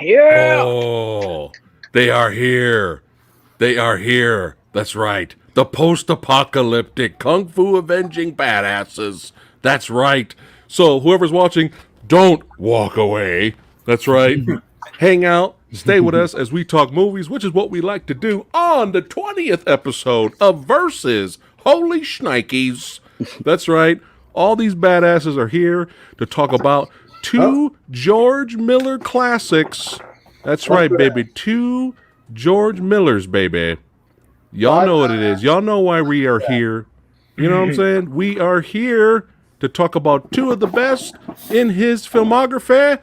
Yeah. Oh, they are here. They are here. That's right. The post-apocalyptic kung fu avenging badasses. That's right. So whoever's watching, don't walk away. That's right. Hang out, stay with us as we talk movies, which is what we like to do on the 20th episode of Versus. Holy shnikes. That's right. All these badasses are here to talk about two George Miller classics. That's right, baby. Two George Millers, baby. Y'all know what it is. Y'all know why we are here. You know what I'm saying? We are here to talk about two of the best in his filmography.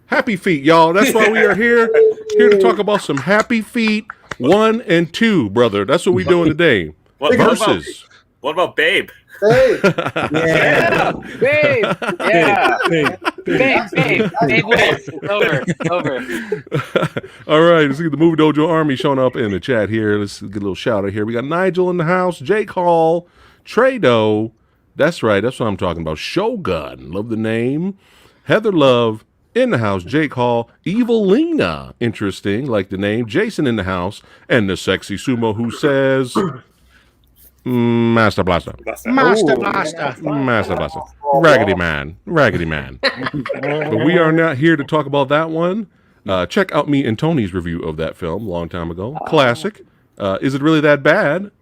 Happy Feet, y'all. That's why we are here. Here to talk about some Happy Feet 1 and 2, brother. That's what we're doing today. Versus. What about Babe? Hey. Yeah. Babe. Yeah. Babe wins. Over. All right. Let's get the Movie Dojo Army showing up in the chat here. Let's get a little shout out here. We got Nigel in the house, Jake Hall, Trado. That's right. That's what I'm talking about. Shogun. Love the name. Heather Love in the house. Jake Hall. Evilina. Interesting. Like the name. Jason in the house. And the sexy sumo who says... Master Blaster. Master Blaster. Master Blaster. Raggedy Man. But we are not here to talk about that one. Check out me and Tony's review of that film a long time ago. Classic. Is it really that bad?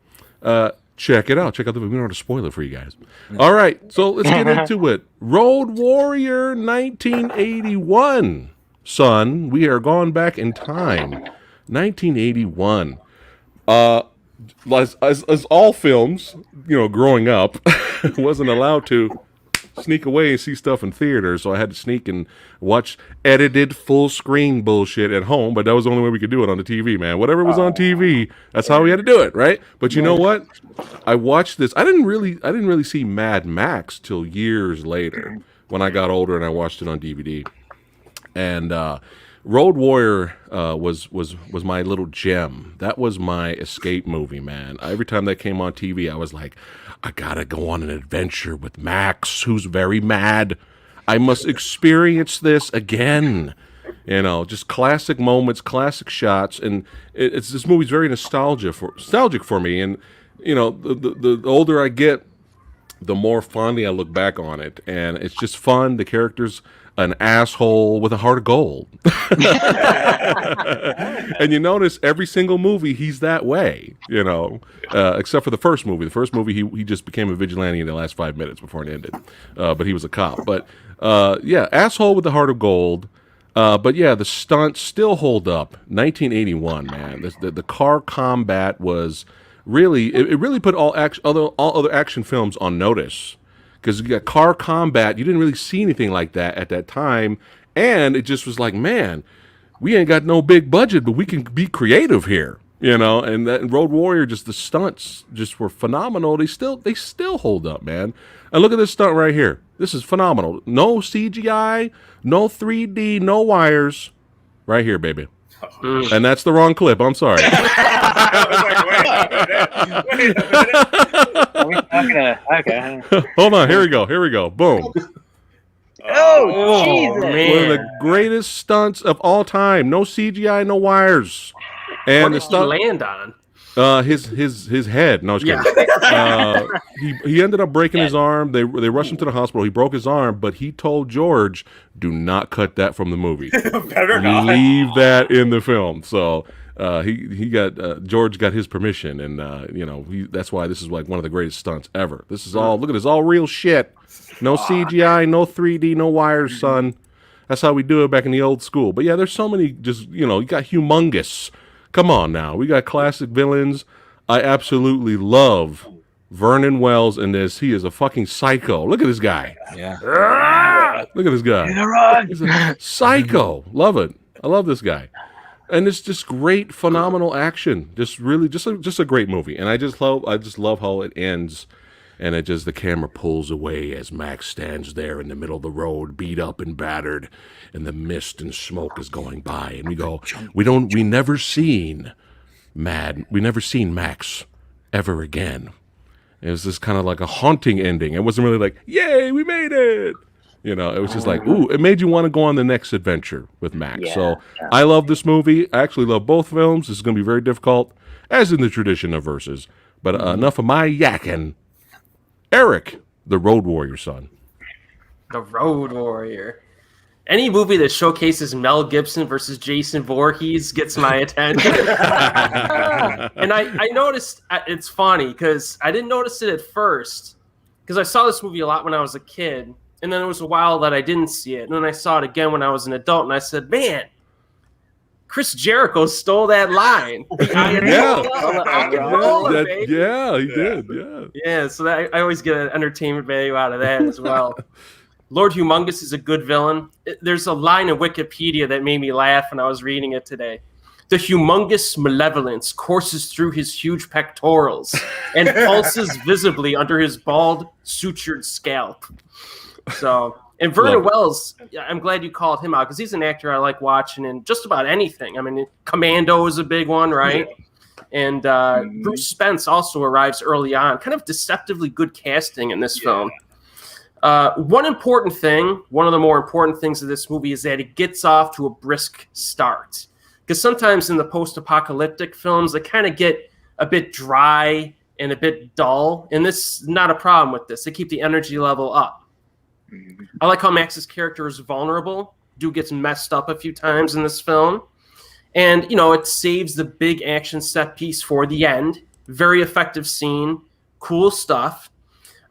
Check it out. Check out the movie. We don't have to spoil it for you guys. All right. So let's get into it. Road Warrior 1981. Son, we are going back in time. 1981. As all films, you know, growing up, wasn't allowed to sneak away and see stuff in theaters, so I had to sneak and watch edited full screen bullshit at home, but that was the only way we could do it on the TV, man. Whatever was on TV, that's how we had to do it, right? But you know what? I watched this. I didn't really see Mad Max till years later when I got older and I watched it on DVD. And Road Warrior was my little gem. That was my escape movie, man. Every time that came on TV, I was like, I gotta go on an adventure with Max, who's very mad. I must experience this again. You know, just classic moments, classic shots, and this movie's very nostalgic for me. And you know, the older I get, the more fondly I look back on it, and it's just fun. The characters. An asshole with a heart of gold. And you notice every single movie he's that way, you know, except for the first movie. The first movie he just became a vigilante in the last 5 minutes before it ended. But he was a cop. But yeah, asshole with the heart of gold. But yeah, the stunts still hold up. 1981, man. The car combat was really, it really put all other action films on notice. Because you got car combat, you didn't really see anything like that at that time, and it just was like, man, we ain't got no big budget, but we can be creative here, you know. And that Road Warrior, just the stunts, just were phenomenal. They still hold up, man. And look at this stunt right here. This is phenomenal. No CGI, no 3D, no wires, right here, baby. And that's the wrong clip. I'm sorry. Okay. Hold on. Here we go. Boom. Oh, Jesus. One of the greatest stunts of all time. No CGI, no wires. And what did he land on? His head. No, I was kidding. He ended up breaking his arm. They rushed him to the hospital. He broke his arm, but he told George, "Do not cut that from the movie. Better not. Leave that in the film." So he got George got his permission, and you know, that's why this is like one of the greatest stunts ever. This is all, look at this, all real shit. No CGI, no 3D, no wires, son. That's how we do it back in the old school. But yeah, there's so many, just, you know, you got humongous. Come on now. We got classic villains. I absolutely love Vernon Wells in this. He is a fucking psycho. Look at this guy. Yeah. Look at this guy. He's a psycho. Love it. I love this guy. And it's just great, phenomenal action. Just really, just a great movie. And I just love how it ends. And the camera pulls away as Max stands there in the middle of the road, beat up and battered, and the mist and smoke is going by. And we never seen Max ever again. It was just kind of like a haunting ending. It wasn't really like, yay, we made it. It was just like, ooh, it made you want to go on the next adventure with Max. So I love this movie. I actually love both films. This is going to be very difficult, as in the tradition of verses. But enough of my yakking. Eric, the Road Warrior son. The Road Warrior. Any movie that showcases Mel Gibson versus Jason Voorhees gets my attention. And I noticed, it's funny because I didn't notice it at first because I saw this movie a lot when I was a kid. And then it was a while that I didn't see it. And then I saw it again when I was an adult. And I said, man, Chris Jericho stole that line. Yeah, he did. Yeah. Yeah, so I always get an entertainment value out of that as well. Lord Humongous is a good villain. There's a line in Wikipedia that made me laugh when I was reading it today. The humongous malevolence courses through his huge pectorals and pulses visibly under his bald, sutured scalp. So, and Vernon Wells, I'm glad you called him out because he's an actor I like watching in just about anything. I mean, Commando is a big one, right? And Bruce Spence also arrives early on. Kind of deceptively good casting in this film. One of the more important things of this movie is that it gets off to a brisk start. Because sometimes in the post-apocalyptic films, they kind of get a bit dry and a bit dull. And this is not a problem with this. They keep the energy level up. I like how Max's character is vulnerable. Dude gets messed up a few times in this film. And, it saves the big action set piece for the end. Very effective scene. Cool stuff.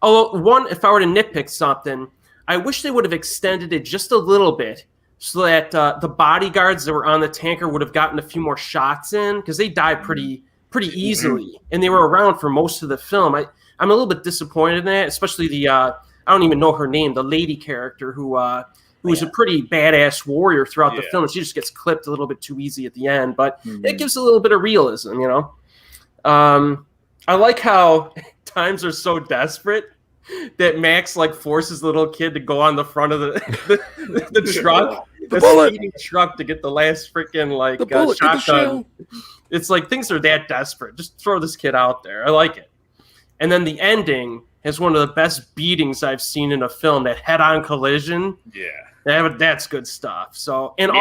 Although, if I were to nitpick something, I wish they would have extended it just a little bit so that the bodyguards that were on the tanker would have gotten a few more shots in because they died pretty easily. And they were around for most of the film. I'm a little bit disappointed in that, especially the... I don't even know her name, the lady character who was a pretty badass warrior throughout the film. She just gets clipped a little bit too easy at the end, but it gives a little bit of realism, I like how times are so desperate that Max forces the little kid to go on the front of the truck, the speeding truck to get the last freaking shotgun. It's like things are that desperate. Just throw this kid out there. I like it. And then the ending is one of the best beatings I've seen in a film. That head-on collision. Yeah. That's good stuff. So, and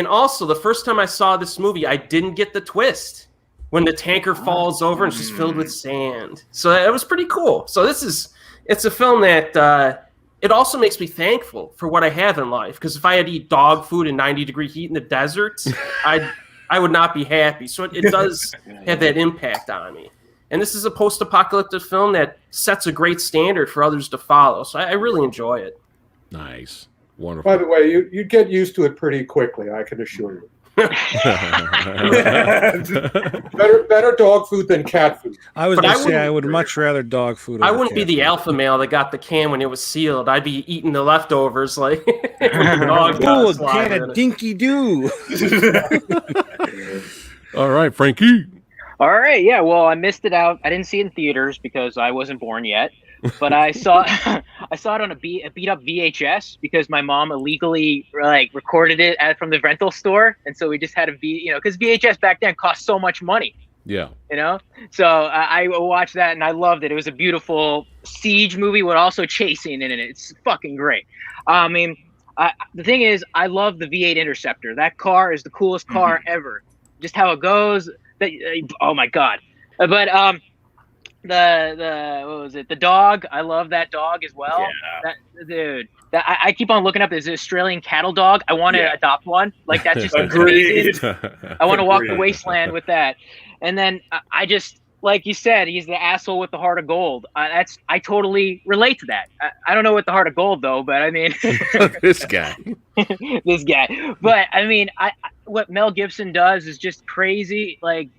also the first time I saw this movie, I didn't get the twist when the tanker falls over and she's filled with sand. So it was pretty cool. So it's a film that it also makes me thankful for what I have in life. Because if I had to eat dog food in 90-degree heat in the desert, I would not be happy. So it does have that impact on me. And this is a post-apocalyptic film that sets a great standard for others to follow. So I really enjoy it. Nice. Wonderful. By the way, you get used to it pretty quickly, I can assure you. better dog food than cat food. I was going to say I would much rather dog food. I wouldn't be the alpha male that got the can when it was sealed. I'd be eating the leftovers like oh, a can of Dinky Doo. All right, Frankie. All right, yeah. Well, I missed it out. I didn't see it in theaters because I wasn't born yet. But I saw it on a beat up VHS because my mom illegally recorded it from the rental store, and so we just had because VHS back then cost so much money. Yeah. So I watched that and I loved it. It was a beautiful siege movie with also chasing in it. It's fucking great. I mean, the thing is, I love the V8 Interceptor. That car is the coolest car ever. Just how it goes. Oh my god. But the what was it? The dog. I love that dog as well. Yeah. I keep on looking up this Australian cattle dog. I want to adopt one. That's just amazing. I want to walk the wasteland with that. And then I just, like you said, he's the asshole with the heart of gold. I totally relate to that. I don't know what the heart of gold though, but I mean, this guy. But I mean, what Mel Gibson does is just crazy. Like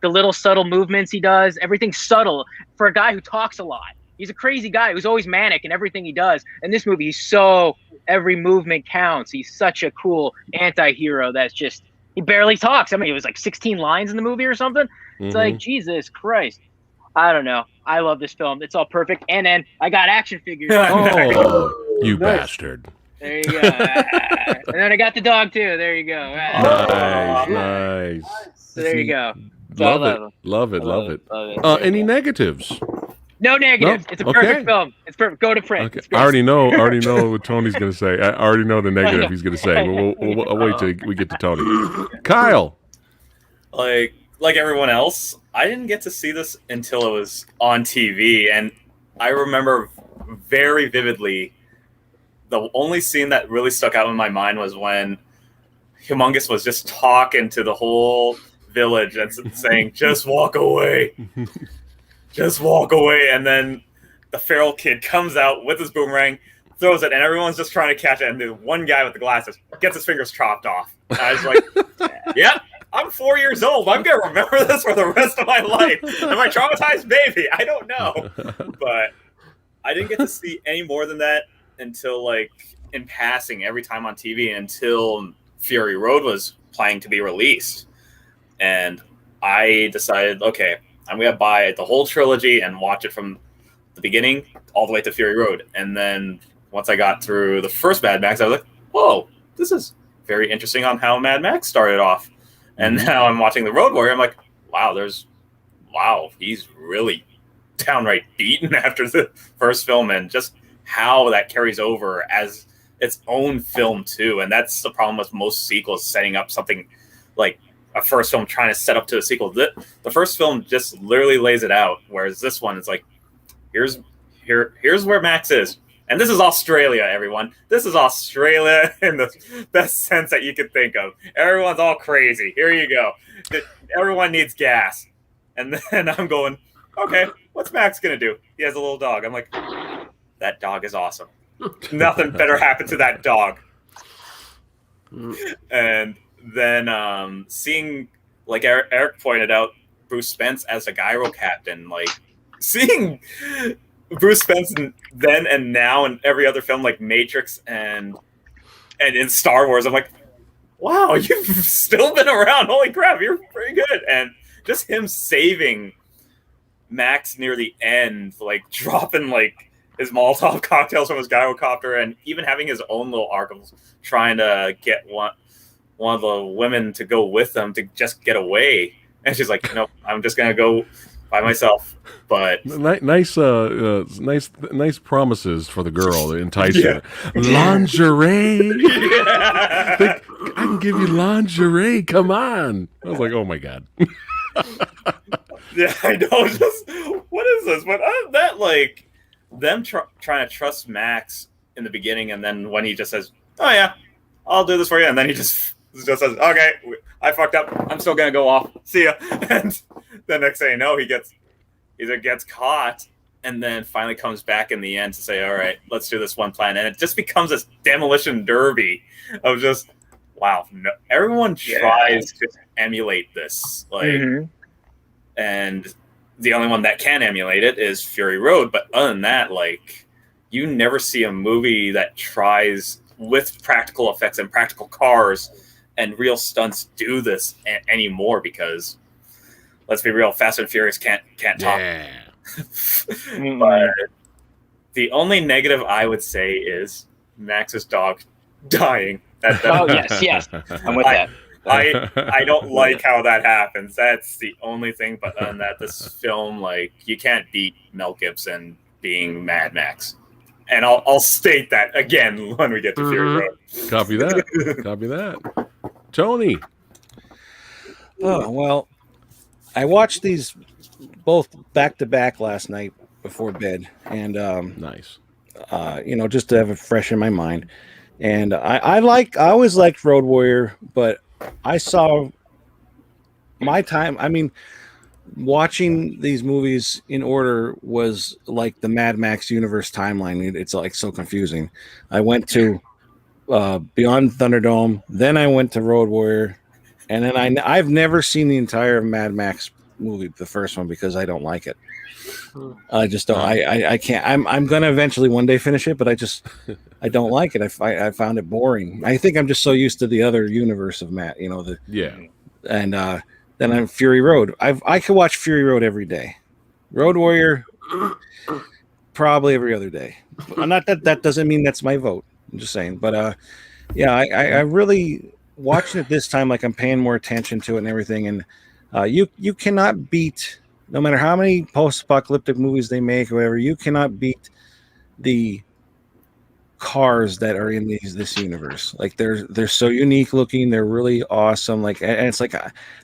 the little subtle movements he does, everything's subtle for a guy who talks a lot. He's a crazy guy who's always manic in everything he does. In this movie, he's so every movement counts. He's such a cool anti-hero that's just he barely talks. I mean, it was like 16 lines in the movie or something. It's like Jesus Christ. I don't know. I love this film. It's all perfect. And then I got action figures. Oh, you bastard. There you go. And then I got the dog too. There you go. Nice. So there you go. Love it. Any negatives? No negatives. No? It's a perfect film. It's perfect. Go to print. Okay. I already know what Tony's going to say. I already know the negative he's going to say. We'll wait till we get to Tony. Kyle. Like everyone else, I didn't get to see this until it was on TV, and I remember very vividly the only scene that really stuck out in my mind was when Humongous was just talking to the whole village and saying, "Just walk away, just walk away," and then the feral kid comes out with his boomerang, throws it, and everyone's just trying to catch it, and the one guy with the glasses gets his fingers chopped off. And I was like, "Yeah. I'm 4 years old. I'm going to remember this for the rest of my life. Am I traumatized? Maybe. I don't know." But I didn't get to see any more than that until, like, in passing every time on TV until Fury Road was planning to be released. And I decided, okay, I'm going to buy the whole trilogy and watch it from the beginning all the way to Fury Road. And then once I got through the first Mad Max, I was like, whoa, this is very interesting on how Mad Max started off. And now I'm watching The Road Warrior. I'm like, wow, he's really downright beaten after the first film, and just how that carries over as its own film too. And that's the problem with most sequels, setting up something like a first film trying to set up to a sequel. The first film just literally lays it out, whereas this one is like, here's where Max is. And this is Australia, everyone. This is Australia in the best sense that you could think of. Everyone's all crazy. Here you go. Everyone needs gas. And then I'm going, okay, what's Max going to do? He has a little dog. I'm like, that dog is awesome. Nothing better happened to that dog. And then seeing, like Eric pointed out, Bruce Spence as a gyro captain, like seeing Bruce Spence then and now in every other film like Matrix and in Star Wars, I'm like, wow, you've still been around. Holy crap, you're pretty good. And just him saving Max near the end, like dropping like his Molotov cocktails from his gyrocopter, and even having his own little arc of trying to get one of the women to go with them to just get away. And she's like, nope, I'm just going to go by myself. But nice promises for the girl to entice her. Lingerie. I can give you lingerie. Come on. I was like, oh my god. Yeah, I know. Just what is this? But other than that, like them trying to trust Max in the beginning, and then when he just says, "Oh yeah, I'll do this for you," and then he just says, "Okay, I fucked up. I'm still gonna go off. See ya." And the next thing you know, he either gets caught and then finally comes back in the end to say, all right, let's do this one plan. And it just becomes this demolition derby of just, wow, no, everyone tries to emulate this. Like, and the only one that can emulate it is Fury Road. But other than that, like, you never see a movie that tries with practical effects and practical cars and real stunts do this anymore, because let's be real, Fast and Furious can't top. But the only negative I would say is Max's dog dying. Oh yes, I'm with that. I don't like how that happens. That's the only thing. But other than that, this film, like, you can't beat Mel Gibson being Mad Max. And I'll state that again when we get to Fury Road. Copy that. Tony. Oh, well, I watched these both back to back last night before bed, and nice. Just to have it fresh in my mind. And I always liked Road Warrior, but I saw my time. I mean, watching these movies in order was like the Mad Max universe timeline. It's like so confusing. I went to Beyond Thunderdome, then I went to Road Warrior, and then I've never seen the entire Mad Max movie, the first one, because I don't like it. I just don't. I can't. I'm gonna eventually one day finish it, but I don't like it. I found it boring. I think I'm just so used to the other universe of Matt. And then I'm Fury Road. I could watch Fury Road every day. Road Warrior, probably every other day. Not that doesn't mean that's my vote. I'm just saying. But I really watching it this time. Like, I'm paying more attention to it and everything. And you cannot beat, no matter how many post-apocalyptic movies they make or whatever, you cannot beat the cars that are in this universe. Like, they're so unique looking. They're really awesome. Like, and it's like,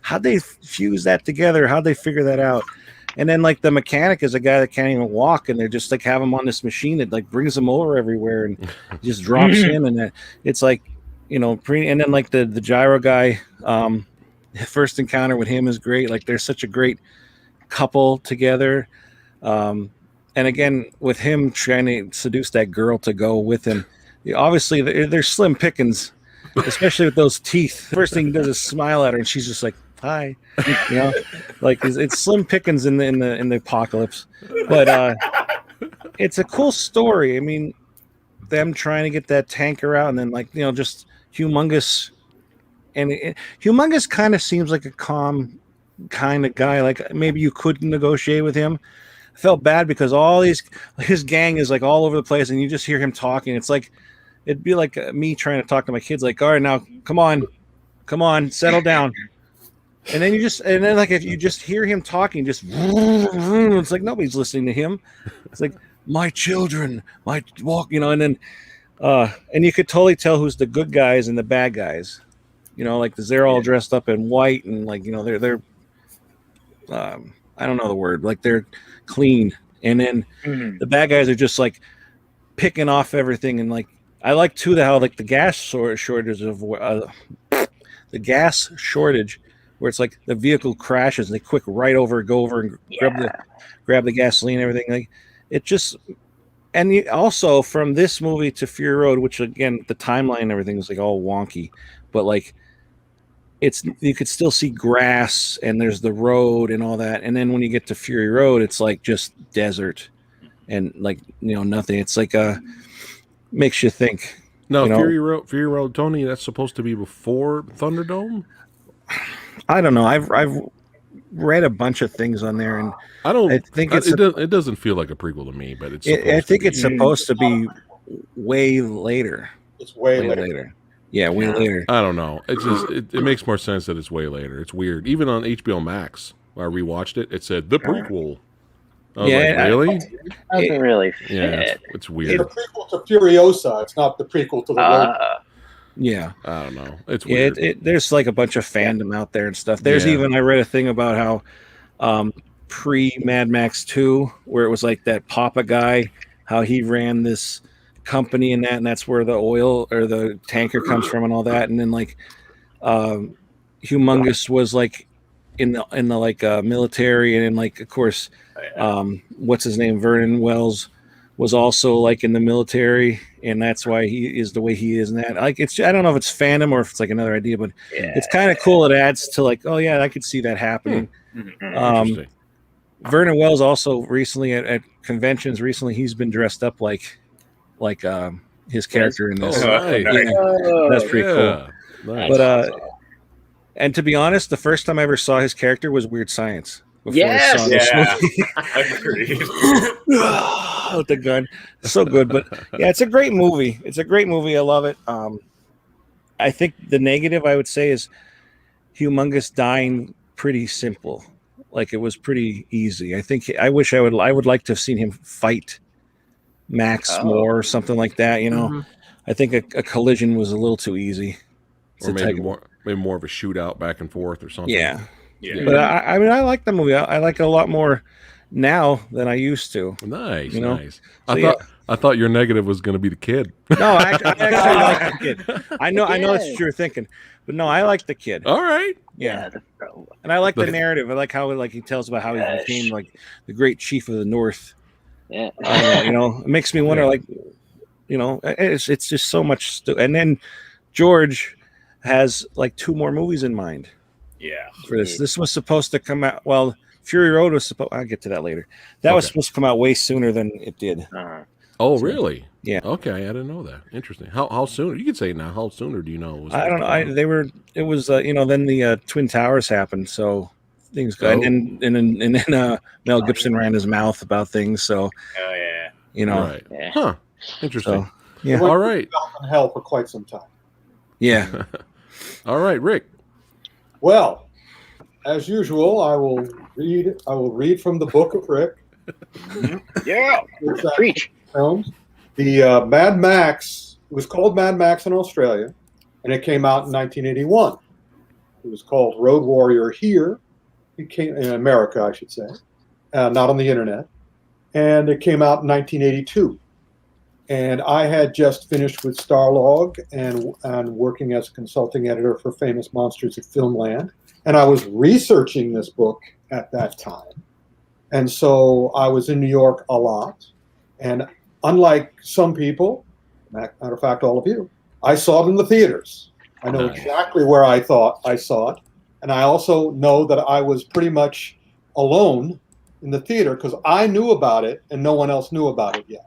how'd they fuse that together? How'd they figure that out? And then, like, the mechanic is a guy that can't even walk, and they're just like have him on this machine that like brings him over everywhere and just drops in, and it's like, and then like the gyro guy, first encounter with him is great. Like, they're such a great couple together. And again, with him trying to seduce that girl to go with him, obviously they're slim pickings, especially with those teeth. First thing he does is smile at her, and she's just like, hi, like it's slim pickings in the apocalypse, but it's a cool story. I mean, them trying to get that tanker out, and then like just Humongous, and Humongous kind of seems like a calm kind of guy. Like, maybe you could negotiate with him. I felt bad because his gang is like all over the place, and you just hear him talking. It's like, it'd be like me trying to talk to my kids, like, all right, now come on, settle down. And then like if you just hear him talking, just it's like nobody's listening to him. It's like, my children, my walk, and then and you could totally tell who's the good guys and the bad guys. Like, because they're all dressed up in white, and like they're I don't know the word, like they're clean, and then the bad guys are just like picking off everything. And like, I like too how like the gas shortage where it's like the vehicle crashes and they go over and grab the gasoline and everything. Like, it just, and also from this movie to Fury Road, which again, the timeline and everything is like all wonky, but like, you could still see grass and there's the road and all that. And then when you get to Fury Road, it's like just desert and like, nothing. It's like makes you think. No, Fury Road, Tony, that's supposed to be before Thunderdome? I don't know. I've read a bunch of things on there, and I think it doesn't feel like a prequel to me, but I think it's supposed to be way later. It's way later. Yeah, way later. I don't know. It's just it makes more sense that it's way later. It's weird. Even on HBO Max, when I rewatched it, it said the prequel. I was like, really? It doesn't really fit. Yeah, it's weird. It's a prequel to Furiosa. It's not the prequel to the Yeah, I don't know. It's weird. There's like a bunch of fandom out there and stuff. There's even, I read a thing about how pre Mad Max 2, where it was like that Papa guy, how he ran this company and that's where the oil or the tanker comes from and all that. And then like Humongous was like in the like military, and then like, of course, what's his name, Vernon Wells was also like in the military, and that's why he is the way he is. And that, like, I don't know if it's fandom or if it's like another idea, but it's kind of cool. It adds to like, oh yeah, I could see that happening. Vernon Wells also recently at conventions he's been dressed up like his character in this. That's pretty cool. Nice. But and to be honest, the first time I ever saw his character was Weird Science. Yes, agreed. With the gun, so good. But yeah, it's a great movie. I love it. I think the negative I would say is Humongous dying pretty simple. Like, it was pretty easy. I wish I would like to have seen him fight Max more or something like that. I think a collision was a little too easy. Or maybe more of a shootout back and forth or something. Yeah. But I mean, I like the movie. I like it a lot more now than I used to. Nice, you know? Nice. So, I thought your negative was going to be the kid. No, I actually like the kid. I know that's what you were thinking, but no, I like the kid. All right. Yeah. And I like the narrative. I like how he tells about how he became like the great chief of the North. Yeah. It makes me wonder, like, it's just so much. And then George has like 2 more movies in mind. Yeah. For this was supposed to come out. Well, Fury Road was supposed. I'll get to that later. That was Okay. supposed to come out way sooner than it did. Oh, really? Yeah. Okay, I didn't know that. Interesting. How soon? You could say now. How sooner do you know? I don't know. It was then the Twin Towers happened, so things go. Oh. And then Mel Gibson ran his mouth about things, so Oh yeah. Right. Yeah. Huh. Interesting. So yeah. It went All through right. development hell for quite some time. Yeah. All right, Rick. Well, as usual, I will read from the book of Rick. Yeah. It's, Preach. films. The Mad Max, it was called Mad Max in Australia, and it came out in 1981. It was called Road Warrior here. It came in America, I should say, not on the internet. And it came out in 1982. And I had just finished with Starlog and working as a consulting editor for Famous Monsters at Filmland. And I was researching this book at that time. And so I was in New York a lot. And unlike some people, matter of fact, all of you, I saw it in the theaters. I know exactly where I thought I saw it. And I also know that I was pretty much alone in the theater because I knew about it and no one else knew about it yet.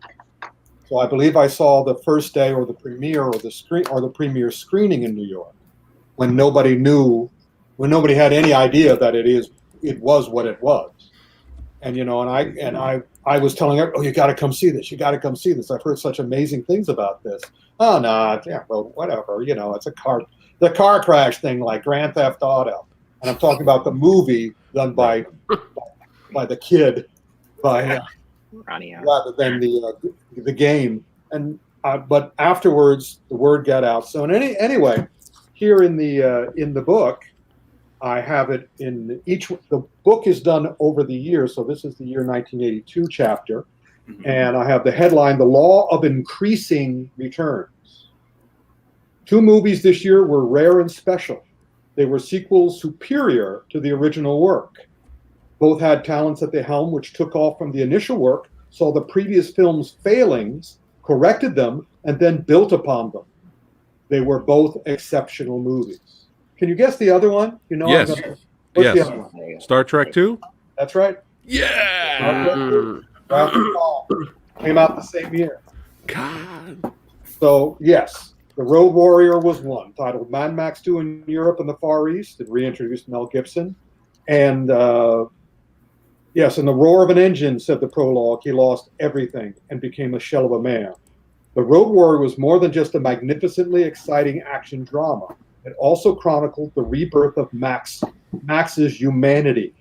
So I believe I saw the first day or the premiere or the premiere screening in New York when nobody had any idea that it was what it was. And I was telling everyone, oh, you got to come see this. You got to come see this. I've heard such amazing things about this. Oh, no, yeah, well, whatever. It's the car crash thing like Grand Theft Auto. And I'm talking about the movie done by the kid, rather than the game. And but afterwards, the word got out. So anyway, here in the book, I have it in the book is done over the years. So this is the year 1982 chapter. And I have the headline, The Law of Increasing Returns. 2 movies this year were rare and special. They were sequels superior to the original work. Both had talents at the helm which took off from the initial work, saw the previous film's failings, corrected them, and then built upon them. They were both exceptional movies. Can you guess the other one? Yes. What's Yes. the other one? Star Trek 2? That's right. Yeah. Came out the same year. God. So, yes, The Road Warrior was one, titled Mad Max 2 in Europe and the Far East. It reintroduced Mel Gibson. And, yes, in the roar of an engine, said the prologue, he lost everything and became a shell of a man. The Road Warrior was more than just a magnificently exciting action drama. It also chronicled the rebirth of Max's humanity.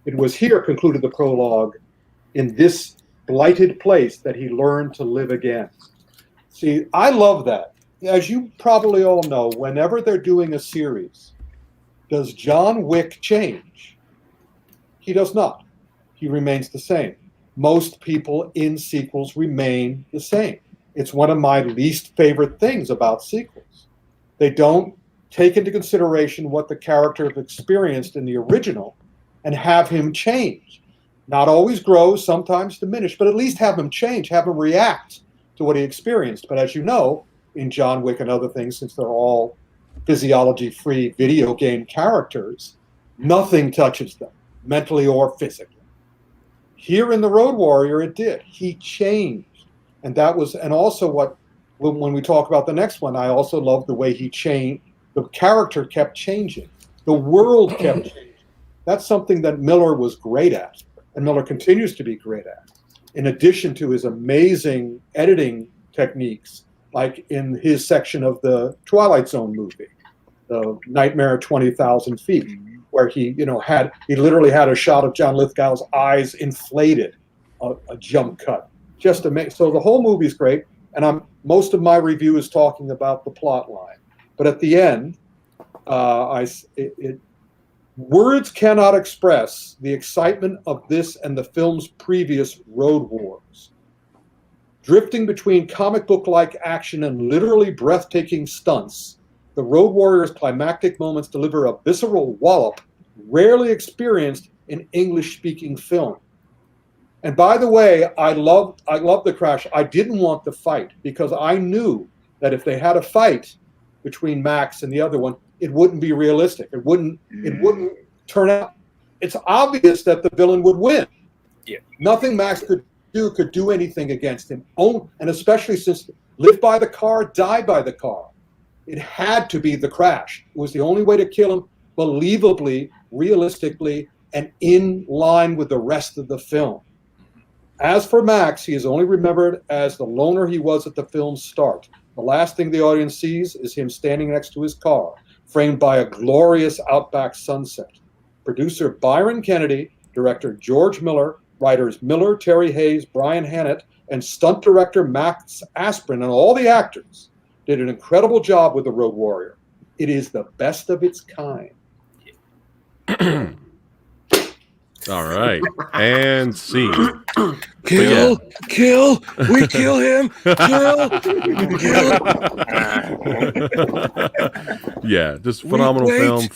It was here, concluded the prologue, in this blighted place that he learned to live again. See, I love that. As you probably all know, whenever they're doing a series, does John Wick change? He does not. He remains the same. Most people in sequels remain the same. It's one of my least favorite things about sequels. They don't take into consideration what the character have experienced in the original and have him change. Not always grow, sometimes diminish, but at least have him change, have him react to what he experienced. But as you know, in John Wick and other things, since they're all physiology-free video game characters, nothing touches them, mentally or physically. Here in The Road Warrior, it did. He changed. And also when we talk about the next one, I also love the way he changed. The character kept changing. The world kept changing. That's something that Miller was great at, and Miller continues to be great at, in addition to his amazing editing techniques, like in his section of the Twilight Zone movie, the Nightmare at 20,000 Feet, where he literally had a shot of John Lithgow's eyes inflated, a jump cut. Just amazing. So the whole movie's great, and most of my review is talking about the plot line. But at the end, words cannot express the excitement of this and the film's previous Road Wars. Drifting between comic book-like action and literally breathtaking stunts, the Road Warrior's climactic moments deliver a visceral wallop rarely experienced in English-speaking film. And by the way, I love the crash. I didn't want the fight because I knew that if they had a fight between Max and the other one, it wouldn't be realistic. It wouldn't turn out. it's obvious that the villain would win. Yeah. Nothing Max could do anything against him. And especially since live by the car, die by the car. It had to be the crash. It was the only way to kill him believably, realistically, and in line with the rest of the film. As for Max, he is only remembered as the loner he was at the film's start. The last thing the audience sees is him standing next to his car, framed by a glorious outback sunset. Producer Byron Kennedy, director George Miller, writers Miller, Terry Hayes, Brian Hannett, and stunt director Max Aspirin, and all the actors did an incredible job with The Road Warrior. It is the best of its kind. All right. And scene. Kill, we kill him, kill. Yeah, just phenomenal film,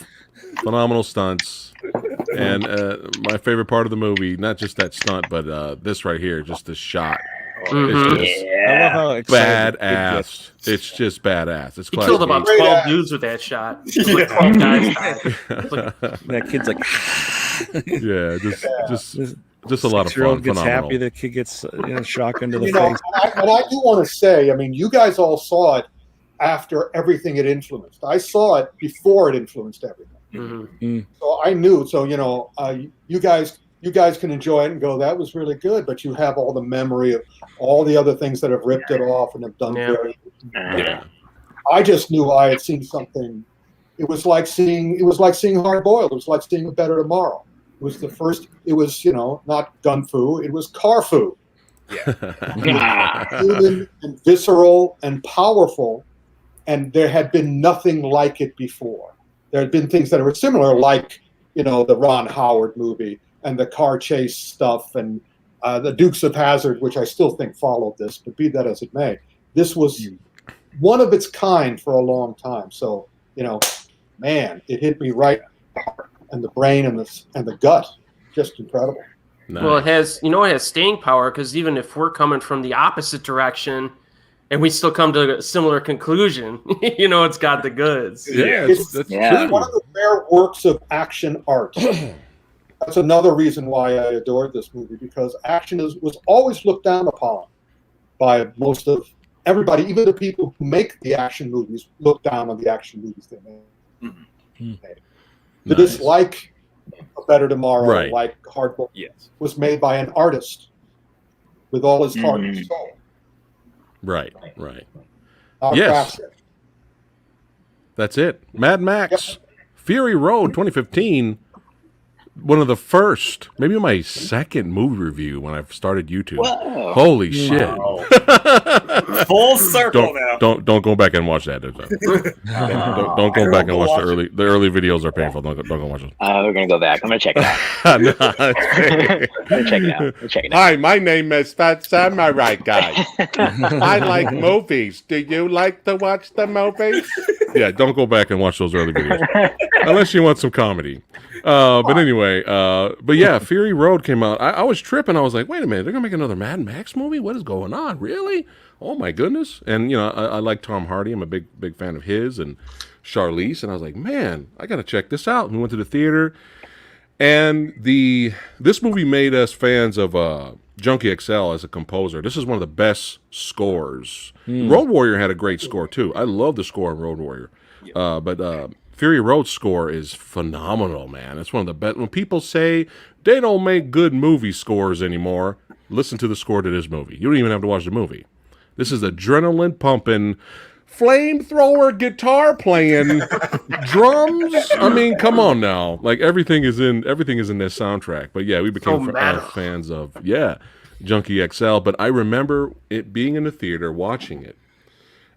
phenomenal stunts. And my favorite part of the movie, not just that stunt, but this right here, just the shot. It's just I love how excited badass. It's just badass. It's He killed about 12 dudes with that shot. Like 12 guys died. that kid's like, yeah, just a lot of fun. gets Phenomenal. happy. The kid gets shotgun to the You know, face. and I do want to say, I mean, you guys all saw it after everything it influenced. I saw it before it influenced everything. So I knew. So, you know, you guys can enjoy it and go, that was really good. But you have all the memory of all the other things that have ripped it off and have done very. Yeah. I just knew I had seen something. It was like seeing Hard Boiled. It was like seeing A Better Tomorrow. It was the first. It was, you know, not gun fu. It was car fu. Yeah. Human and visceral and powerful, and there had been nothing like it before. There had been things that were similar, like, you know, the Ron Howard movie and the car chase stuff, and the Dukes of Hazzard, which I still think followed this, but be that as it may, this was one of its kind for a long time. So, you know, man, it hit me right in the heart and the brain and the gut. Just incredible. Nice. Well, it has staying power, because even if we're coming from the opposite direction and we still come to a similar conclusion, you know, it's got the goods. Yeah, It's that's yeah. true. one of the rare works of action art. That's another reason why I adored this movie, because action was always looked down upon by most of everybody, even the people who make the action movies look down on the action movies they make. The dislike A Better Tomorrow, Right. like Hard Boiled, Yes. was made by an artist with all his heart and soul. Right. Not Yes. craftsman. That's it. Mad Max, Fury Road 2015. One of the first, maybe my second movie review when I started YouTube. Whoa. Holy shit. Full circle now. Don't go back and watch that. Don't go back and watch the early videos are painful. Don't go watch them. We're gonna go back. I'm gonna check it out. No, it's I'm gonna check it out. Hi, my name is Phat Samurai Guy. I like movies. Do you like to watch the movies? Yeah, don't go back and watch those early videos unless you want some comedy. But anyway, but yeah, Fury Road came out. I was tripping. I was like, wait a minute, they're gonna make another Mad Max movie? What is going on? Really? Oh my goodness! And you know, I like Tom Hardy. I'm a big fan of his and Charlize. And I was like, man, I gotta check this out. And we went to the theater, and this movie made us fans of Junkie XL as a composer. This is one of the best scores. Road Warrior had a great score too. I love the score in Road Warrior, but Fury Road score is phenomenal, man. It's one of the best. When people say they don't make good movie scores anymore, listen to the score to this movie. You don't even have to watch the movie. This is adrenaline pumping, flamethrower guitar playing, drums. I mean, come on now. Like everything is in this soundtrack. But yeah, we became fans of Junkie XL. But I remember it being in the theater, watching it,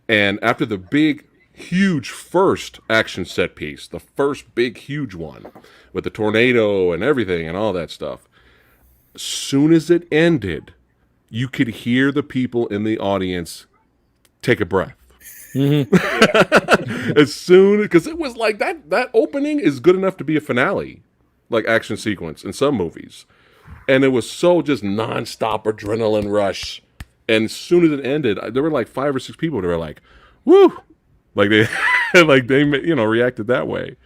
and after the big, huge first action set piece, the first big, huge one with the tornado and everything and all that stuff, as soon as it ended, you could hear the people in the audience take a breath. As soon, because it was like that opening is good enough to be a finale, like action sequence in some movies, and it was so just nonstop adrenaline rush. And as soon as it ended, there were like 5 or 6 people that were like, "Woo!" Like they, reacted that way.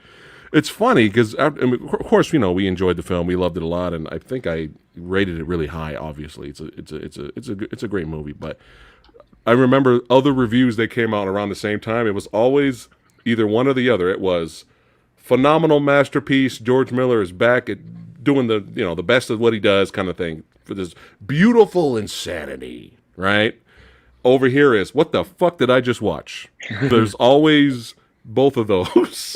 it's funny because, of course, we enjoyed the film, we loved it a lot, and I think I rated it really high. Obviously, it's a great movie. But I remember other reviews that came out around the same time. It was always either one or the other. It was phenomenal masterpiece. George Miller is back at doing the best of what he does, kind of thing, for this beautiful insanity, right? Over here is, what the fuck did I just watch? There's always both of those.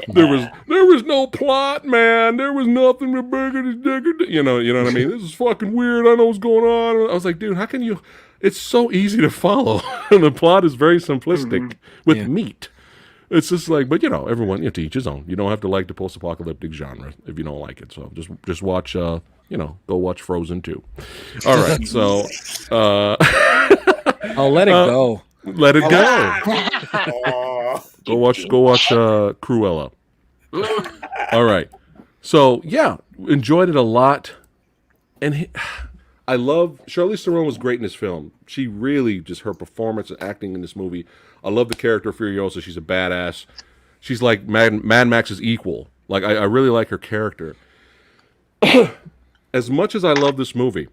There was no plot, man. There was nothing. You know what I mean? This is fucking weird. I know what's going on. I was like, dude, how can you? It's so easy to follow. The plot is very simplistic with meat. It's just like, but everyone, to each his own. You don't have to like the post-apocalyptic genre if you don't like it. So just watch, go watch Frozen 2. All right, so I'll let it go. Let it go. Go watch Cruella. All right. So yeah, enjoyed it a lot, and I love Charlize Theron was great in this film. She really just her performance and acting in this movie. I love the character of Furiosa. She's a badass. She's like Mad Max's equal. Like I really like her character. As much as I love this movie,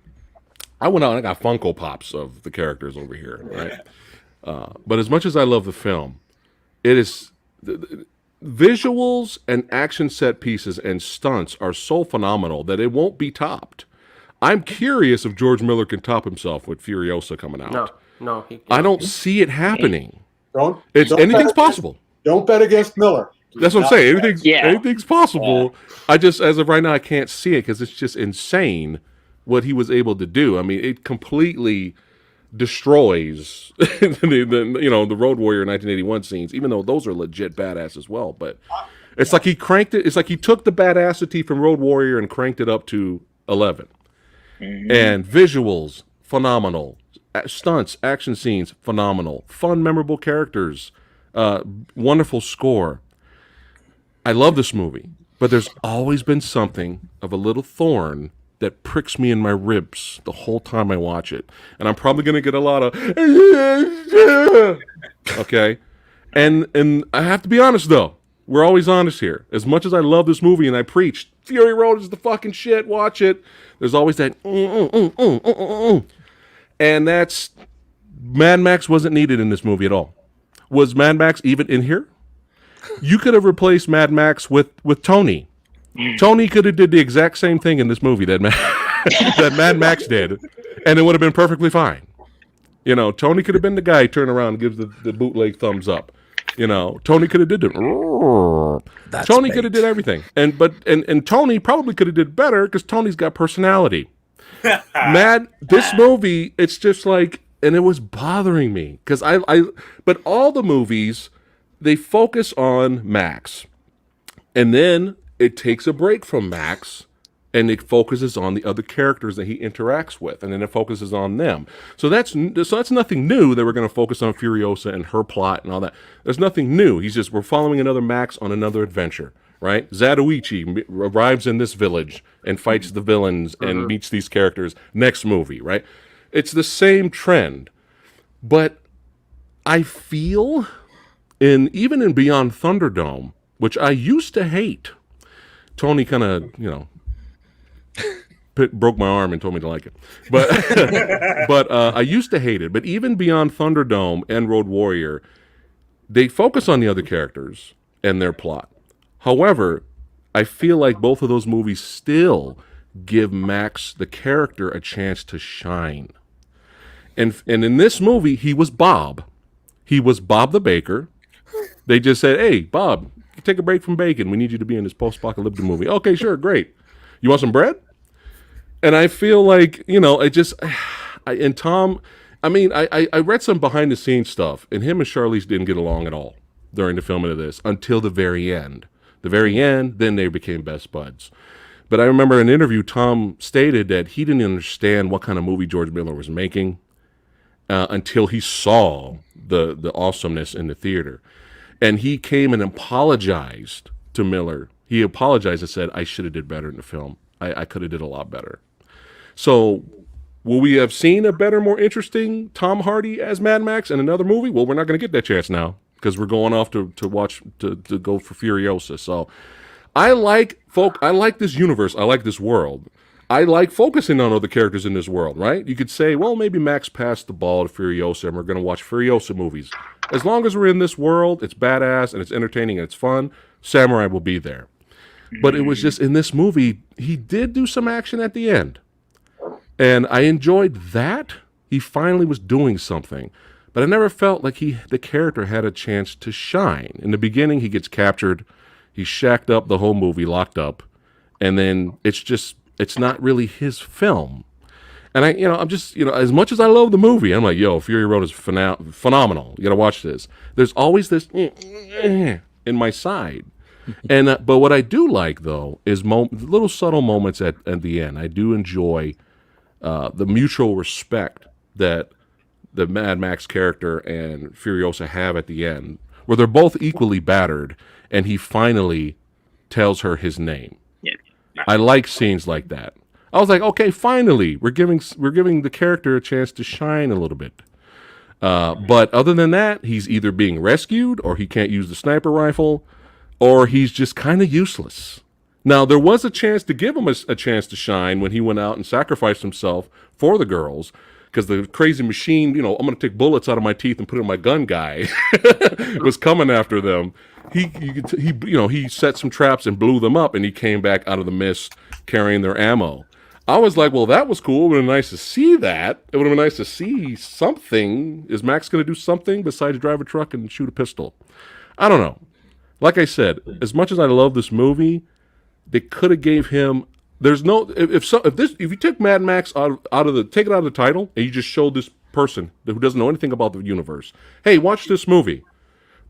I went out and I got Funko Pops of the characters over here, right? But as much as I love the film, it is the visuals and action set pieces and stunts are so phenomenal that it won't be topped. I'm curious if George Miller can top himself with Furiosa coming out. No, I don't see it happening. Anything's possible. Don't bet against Miller. That's what I'm saying. Anything's possible. I just, as of right now, I can't see it because it's just insane what he was able to do. I mean, it completely destroys the Road Warrior 1981 scenes, even though those are legit badass as well. But it's like he cranked it. It's like he took the badassity from Road Warrior and cranked it up to 11. And visuals, phenomenal. Stunts, action scenes, phenomenal. Fun, memorable characters. Wonderful score. I love this movie, but there's always been something of a little thorn that pricks me in my ribs the whole time I watch it. And I'm probably going to get a lot of okay. And I have to be honest though. We're always honest here. As much as I love this movie and I preach Fury Road is the fucking shit, watch it. There's always that and that's Mad Max wasn't needed in this movie at all. Was Mad Max even in here? You could have replaced Mad Max with Tony. Tony could have did the exact same thing in this movie that Mad Max did, and it would have been perfectly fine. Tony could have been the guy who turned around and gives the bootleg thumbs up. Tony could have did it. Tony could have did everything, and Tony probably could have did better because Tony's got personality. This movie, it's just like, and it was bothering me because but all the movies, they focus on Max, and then it takes a break from Max, and it focuses on the other characters that he interacts with, and then it focuses on them. So that's nothing new that we're going to focus on Furiosa and her plot and all that. There's nothing new. We're following another Max on another adventure, right? Zatoichi arrives in this village and fights the villains and meets these characters. Next movie, right? It's the same trend, but I feel even in Beyond Thunderdome, which I used to hate. Tony kind of, broke my arm and told me to like it. But I used to hate it. But even Beyond Thunderdome and Road Warrior, they focus on the other characters and their plot. However, I feel like both of those movies still give Max, the character, a chance to shine. And in this movie, he was Bob. He was Bob the Baker. They just said, hey, Bob, take a break from bacon. We need you to be in this post-apocalyptic movie. Okay, sure, great. You want some bread? And I feel like, and Tom, I read some behind-the-scenes stuff, and him and Charlize didn't get along at all during the filming of this until the very end. The very end, then they became best buds. But I remember in an interview, Tom stated that he didn't understand what kind of movie George Miller was making until he saw the awesomeness in the theater. And he came and apologized to Miller. He apologized and said, I should have did better in the film. I could have did a lot better. So will we have seen a better, more interesting Tom Hardy as Mad Max in another movie? Well, we're not going to get that chance now because we're going off to watch to go for Furiosa. So I like this universe. I like this world. I like focusing on other characters in this world, right? You could say, well, maybe Max passed the ball to Furiosa and we're going to watch Furiosa movies. As long as we're in this world, it's badass and it's entertaining and it's fun, Samurai will be there. But it was just in this movie, he did do some action at the end. And I enjoyed that. He finally was doing something. But I never felt like the character had a chance to shine. In the beginning, he gets captured. He's shacked up the whole movie, locked up. And then it's not really his film. And I'm just, as much as I love the movie, I'm like, Fury Road is phenomenal. You got to watch this. There's always this in my side. And but what I do like, though, is little subtle moments at the end. I do enjoy the mutual respect that the Mad Max character and Furiosa have at the end, where they're both equally battered, and he finally tells her his name. Yeah. I like scenes like that. I was like, okay, finally, we're giving the character a chance to shine a little bit. But other than that, he's either being rescued, or he can't use the sniper rifle, or he's just kind of useless. Now, there was a chance to give him a chance to shine when he went out and sacrificed himself for the girls, because the crazy machine, I'm going to take bullets out of my teeth and put in my gun guy, was coming after them. He set some traps and blew them up, and he came back out of the mist carrying their ammo. I was like, well, that was cool. It would have been nice to see that. It would have been nice to see something. Is Max going to do something besides drive a truck and shoot a pistol? I don't know. Like I said, as much as I love this movie, they could have gave him. There's no if you took Mad Max take it out of the title and you just showed this person who doesn't know anything about the universe, hey, watch this movie.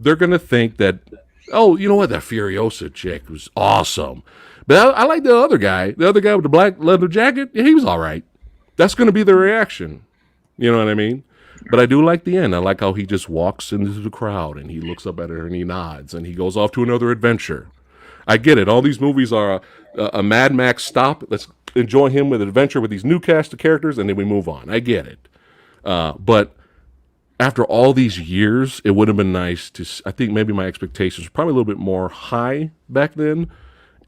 They're gonna think that, oh, you know what, that Furiosa chick was awesome. But I like the other guy with the black leather jacket. Yeah, he was all right. That's going to be the reaction. You know what I mean? But I do like the end. I like how he just walks into the crowd and he looks up at her and he nods and he goes off to another adventure. I get it. All these movies are a Mad Max stop. Let's enjoy him with an adventure with these new cast of characters, and then we move on. I get it. But after all these years, it would have been nice to. I think maybe my expectations were probably a little bit more high back then.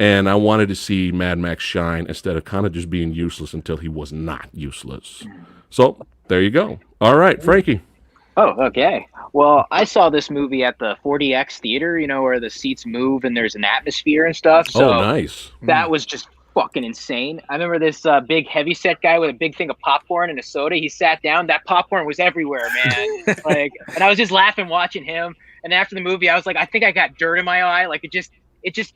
And I wanted to see Mad Max shine instead of kind of just being useless until he was not useless. So, there you go. All right, Frankie. Oh, okay. Well, I saw this movie at the 4DX theater, where the seats move and there's an atmosphere and stuff. So nice. That was just fucking insane. I remember this big heavyset guy with a big thing of popcorn and a soda. He sat down. That popcorn was everywhere, man. And I was just laughing watching him. And after the movie, I was like, I think I got dirt in my eye. Like, it just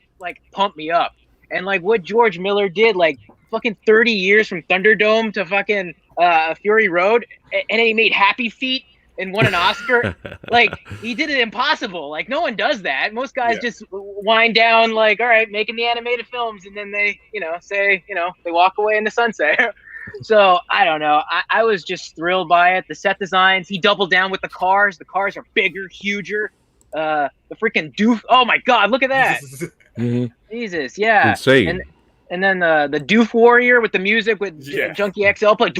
pumped me up. And what George Miller did, fucking 30 years from Thunderdome to fucking Fury Road, and he made Happy Feet and won an Oscar. He did it impossible. No one does that. Most guys just wind down, all right, making the animated films, and then they, say, they walk away in the sunset. So I don't know. I was just thrilled by it. The set designs, he doubled down with the cars. The cars are bigger, huger. The freaking doof. Oh my God, look at that. Mm-hmm. Jesus, yeah. Insane. And then the doof warrior with the music with Junkie XL play.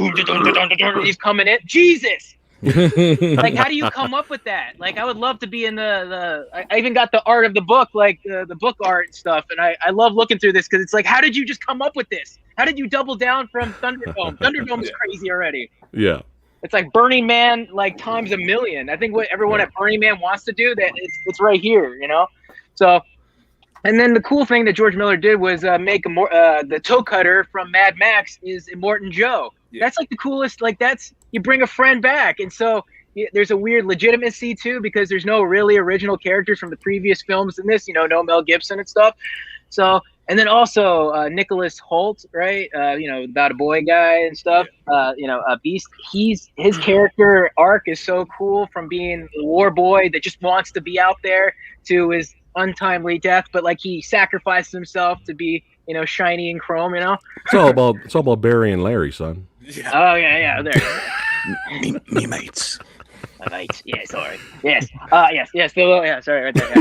He's coming in. Jesus. How do you come up with that? I would love to be in I even got the art of the book, the book art and stuff. And I love looking through this because it's how did you just come up with this? How did you double down from Thunderdome? Thunderdome's crazy already. Yeah. It's Burning Man, times a million. I think what everyone at Burning Man wants to do, that it's right here, So, and then the cool thing that George Miller did was make the toe cutter from Mad Max is Immortan Joe. Yeah. That's the coolest. You bring a friend back, and so there's a weird legitimacy too because there's no really original characters from the previous films in this. No Mel Gibson and stuff. So. And then also Nicholas Hoult, right? About a boy guy and stuff. A Beast. His character arc is so cool, from being a war boy that just wants to be out there to his untimely death, but he sacrificed himself to be, shiny and chrome. It's all about Barry and Larry, son. Yeah. Oh yeah, there. me mates. Right. Yeah, sorry. Yes. Yes. Yeah, sorry. Right there.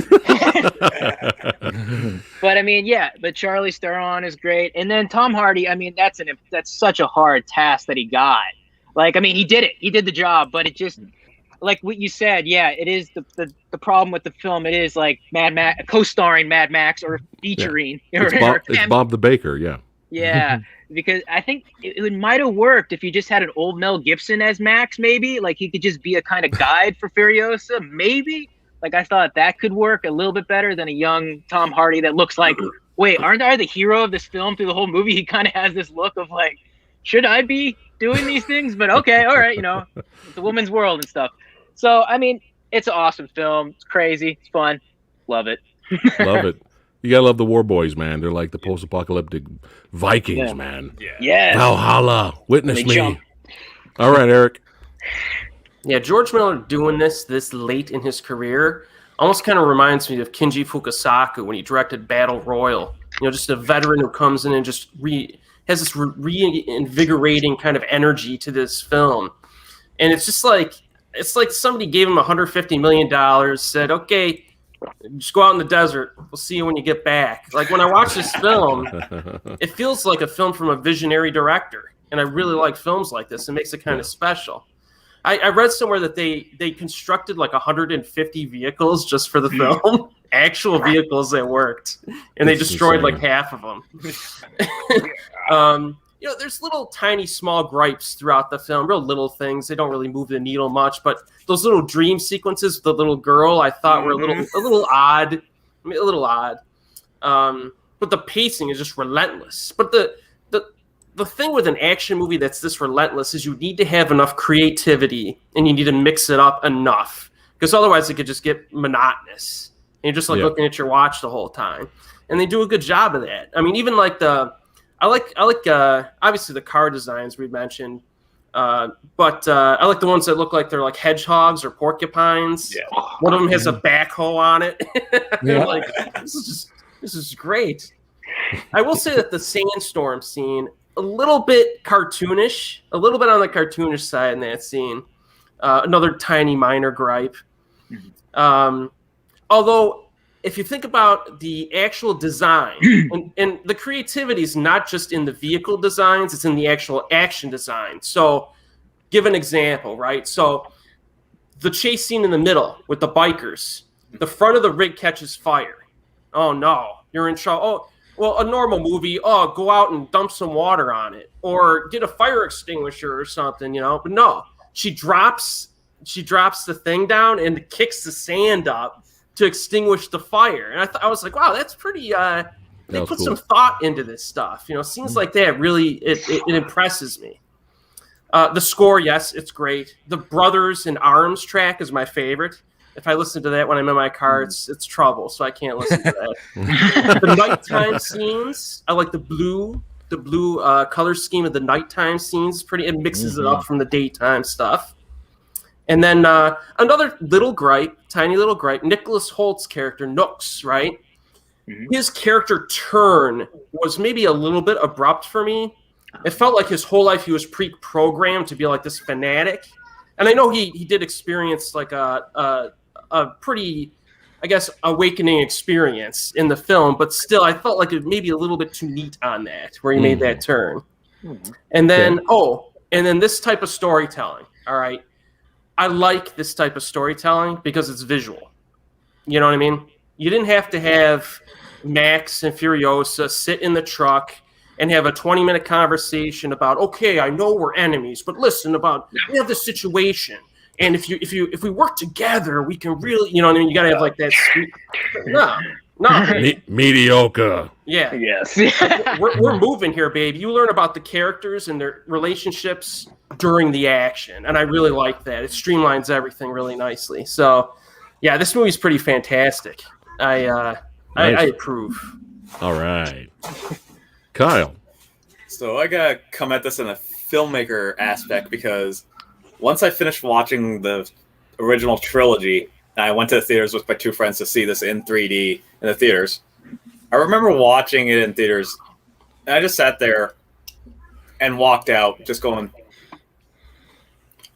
Yeah. But Charlize Theron is great, and then Tom Hardy. that's such a hard task that he got. He did it. He did the job, but like what you said, yeah, it is the problem with the film. It is like Mad Max, co-starring Mad Max or featuring. It's Bob the Baker, yeah. Yeah, because I think it might have worked if you just had an old Mel Gibson as Max, maybe. Like he could just be a kind of guide for Furiosa, maybe. Like I thought that could work a little bit better than a young Tom Hardy that looks like, wait, aren't I the hero of this film through the whole movie? He kind of has this look of like, should I be doing these things? But okay, all right, it's a woman's world and stuff. So, I mean, it's an awesome film. It's crazy. It's fun. Love it. Love it. You gotta love the War Boys, man. They're like the post-apocalyptic Vikings, man. Yeah. Valhalla, witness me. Jump. All right, Eric. Yeah, George Miller doing this late in his career almost kind of reminds me of Kinji Fukasaku when he directed Battle Royal. Just a veteran who comes in and just has this reinvigorating kind of energy to this film. And it's just like, somebody gave him $150 million, said, okay, just go out in the desert. We'll see you when you get back. Like when I watch this film, it feels like a film from a visionary director. And I really like films like this. It makes it kind of special. I read somewhere that they constructed like 150 vehicles just for the film. Actual vehicles that worked. And they destroyed like half of them. There's little tiny small gripes throughout the film, real little things. They don't really move the needle much, but those little dream sequences with the little girl I thought were a little odd. But the pacing is just relentless. But the thing with an action movie that's this relentless is you need to have enough creativity and you need to mix it up enough, because otherwise it could just get monotonous. And you're just like looking at your watch the whole time. And they do a good job of that. I mean, even like I like obviously the car designs we mentioned, but I like the ones that look like they're like hedgehogs or porcupines. Yeah. One of them has a backhoe on it. Like this is great. I will say that the sandstorm scene, a little bit cartoonish, a little bit on the cartoonish side in that scene. Another tiny minor gripe. Although, if you think about the actual design, and the creativity is not just in the vehicle designs, it's in the actual action design. So, give an example, right? So, the chase scene in the middle with the bikers, the front of the rig catches fire. Oh, no, you're in trouble. Oh, well, a normal movie, go out and dump some water on it or get a fire extinguisher or something, But no, she drops the thing down and kicks the sand up to extinguish the fire. And I was like, wow, that's pretty, they put cool. some thought into this stuff. Scenes like that really, it impresses me. The score, yes, it's great. The Brothers in Arms track is my favorite. If I listen to that when I'm in my car, it's trouble, so I can't listen to that. The nighttime scenes, I like the blue color scheme of the nighttime scenes. It mixes it up from the daytime stuff. And then another tiny little gripe, Nicholas Holt's character, Nooks, right? Mm-hmm. His character turn was maybe a little bit abrupt for me. It felt like his whole life he was pre-programmed to be like this fanatic. And I know he did experience like a pretty, I guess, awakening experience in the film, but still I felt like it maybe a little bit too neat on that, where he made that turn. And then, and then this type of storytelling, all right? I like this type of storytelling because it's visual. You know what I mean? You didn't have to have Max and Furiosa sit in the truck and have a 20-minute conversation about, okay, I know we're enemies, but listen, we have this situation, and if we work together, we can really, you know what I mean? You got to have like that. No. Mediocre. Yeah. Yes. we're moving here, babe. You learn about the characters and their relationships during the action, and I really like that. It streamlines everything really nicely. So, yeah, this movie's pretty fantastic. I approve. All right. Kyle. So I gotta come at this in a filmmaker aspect, because once I finished watching the original trilogy, I went to the theaters with my two friends to see this in 3D in the theaters. I remember watching it in theaters, and I just sat there and walked out just going,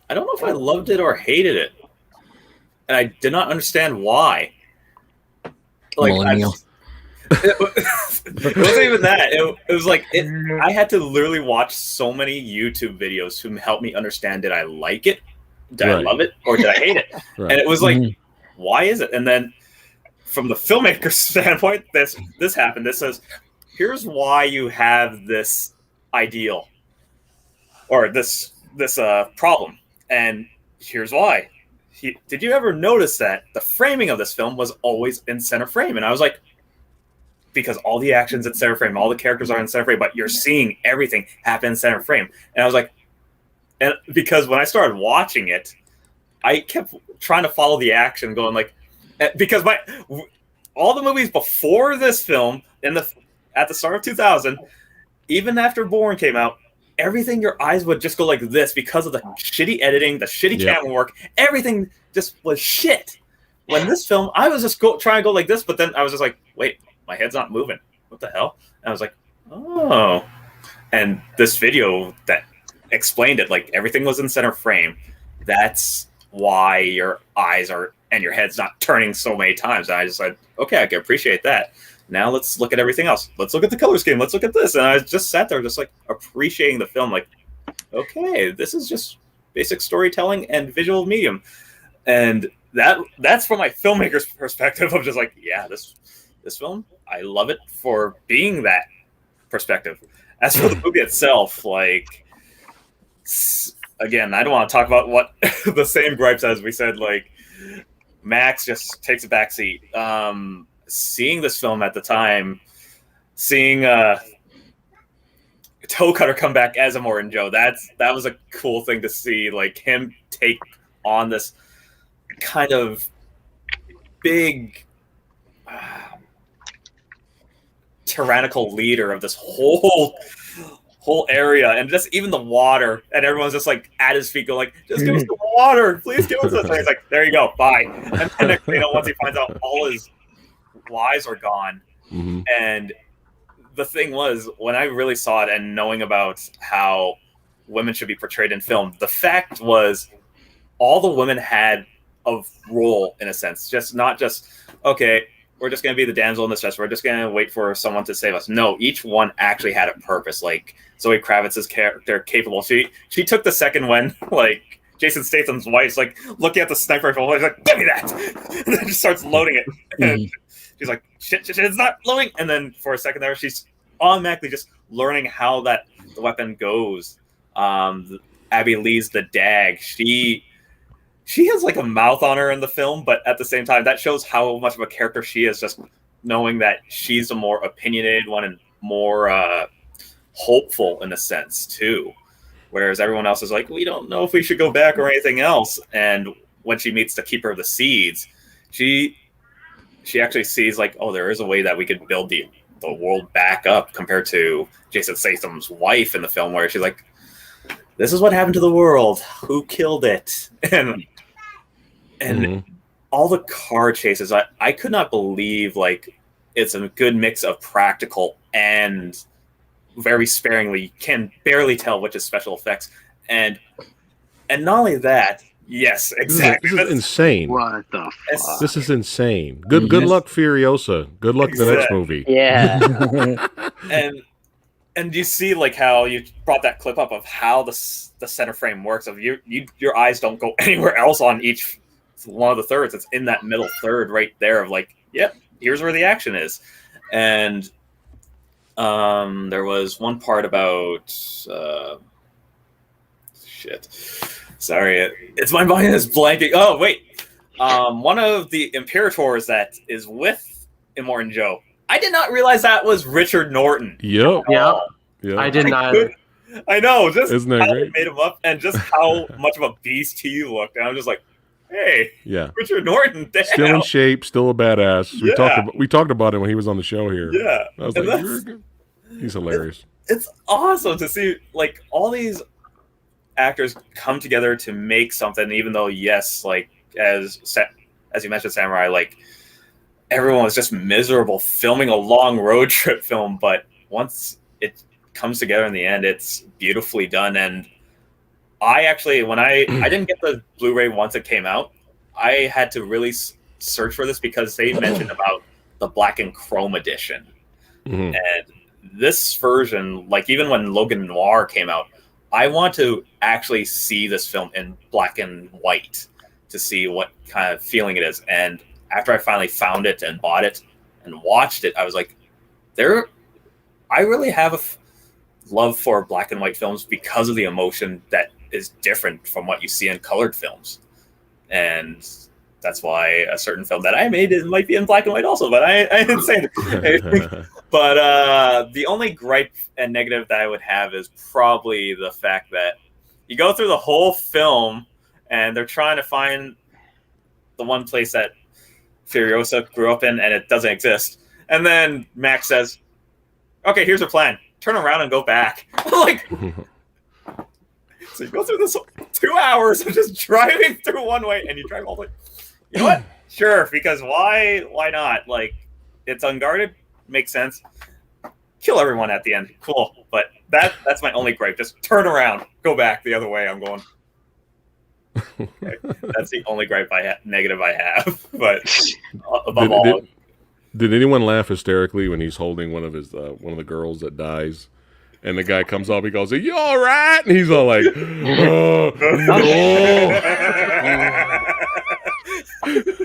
I don't know if I loved it or hated it. And I did not understand why. Like, it wasn't even that. It was like I had to literally watch so many YouTube videos to help me understand, did I like it Did I love it or did I hate it? And it was like, why is it? And then from the filmmaker's standpoint, this happened. This says, here's why you have this ideal or this problem, and here's why. Did you ever notice that the framing of this film was always in center frame? And I was like, because all the action's in center frame, all the characters are in center frame, but you're seeing everything happen in center frame. And I was like, and because when I started watching it, I kept trying to follow the action, going like, because all the movies before this film at the start of 2000, even after Bourne came out, everything, your eyes would just go like this because of the shitty editing, the shitty camera work. Everything just was shit. When this film, I was just trying to go like this, but then I was just like, wait, my head's not moving. What the hell? And I was like, oh. And this video that explained it, like everything was in center frame. That's why your eyes are and your head's not turning so many times. And I just said, okay, I can appreciate that. Now let's look at everything else. Let's look at the color scheme. Let's look at this. And I just sat there just like appreciating the film. Like, okay, this is just basic storytelling and visual medium. And that's from my filmmaker's perspective of just like, yeah, this film, I love it for being that perspective. As for the movie itself, like, again, I don't want to talk about what the same gripes as we said, like, Max just takes a backseat. Seeing this film at the time, seeing Toe Cutter come back as Immortan Joe, that was a cool thing to see, like him take on this kind of big tyrannical leader of this whole area, and just even the water, and everyone's just like at his feet, go like, just give us the water, please give us this. And he's like, there you go, bye. And then next thing you know, once he finds out all his lies are gone. And the thing was, when I really saw it and knowing about how women should be portrayed in film, the fact was all the women had a role in a sense, just not just, okay, we're just going to be the damsel in distress, we're just going to wait for someone to save us. No, each one actually had a purpose. Like Zoe Kravitz's character, capable, she took the second when like Jason Statham's wife's like looking at the sniper rifle, she's like, give me that, and then just starts loading it. And she's like, shit, it's not loading. And then for a second there, she's automatically just learning how the weapon goes. Abby Lee's the dag. She has like a mouth on her in the film, but at the same time, that shows how much of a character she is, just knowing that she's a more opinionated one and more hopeful in a sense too. Whereas everyone else is like, we don't know if we should go back or anything else. And when she meets the Keeper of the Seeds, she actually sees like, oh, there is a way that we could build the world back up, compared to Jason Statham's wife in the film, where she's like, this is what happened to the world. Who killed it? And all the car chases, I could not believe, like, it's a good mix of practical and very sparingly. You can barely tell which is special effects. And not only that, yes, exactly. This is insane. What the fuck? This is insane. Good luck, Furiosa. Good luck the next movie. Yeah. And you see like how you brought that clip up of how the center frame works. Of your eyes don't go anywhere else on each one of the thirds. It's in that middle third right there of like, yep, here's where the action is. And there was one part about shit. Sorry, it's my mind is blanking. Oh wait, one of the Imperators that is with Immortan Joe, I did not realize that was Richard Norton. Yep. I didn't either. I know, just Isn't that how great? they made him up and just how much of a beast he looked. And I was just like, hey, Yeah. Richard Norton, damn. Still in shape, still a badass. We talked about him when he was on the show here. Yeah. I was And like, that's- he's hilarious. It's awesome to see like all these actors come together to make something, even though, yes, like as you mentioned, Samurai, like everyone was just miserable filming a long road trip film, but once it comes together in the end, it's beautifully done. And I actually, when I didn't get the Blu-ray once it came out, I had to really search for this because they mentioned about the black and chrome edition. And this version, like even when Logan Noir came out, I want to actually see this film in black and white to see what kind of feeling it is. And after I finally found it and bought it and watched it, I was like, I really have a love for black and white films because of the emotion that is different from what you see in colored films. And that's why a certain film that I made might be in black and white also, but I didn't say it. But the only gripe and negative that I would have is probably the fact that you go through the whole film and they're trying to find the one place that Furiosa grew up in and it doesn't exist. And then Max says, okay, here's a plan. Turn around and go back. Like, so you go through this 2 hours of just driving through one way and you drive all the way. You know what? Sure, because why not? Like, it's unguarded, makes sense. Kill everyone at the end, cool. But that's my only gripe. Just turn around, go back the other way. I'm going. Okay. That's the only gripe negative I have. But above all, did anyone laugh hysterically when he's holding one of the girls that dies? And the guy comes up, he goes, "Are you all right?" And he's all like, "Oh, no."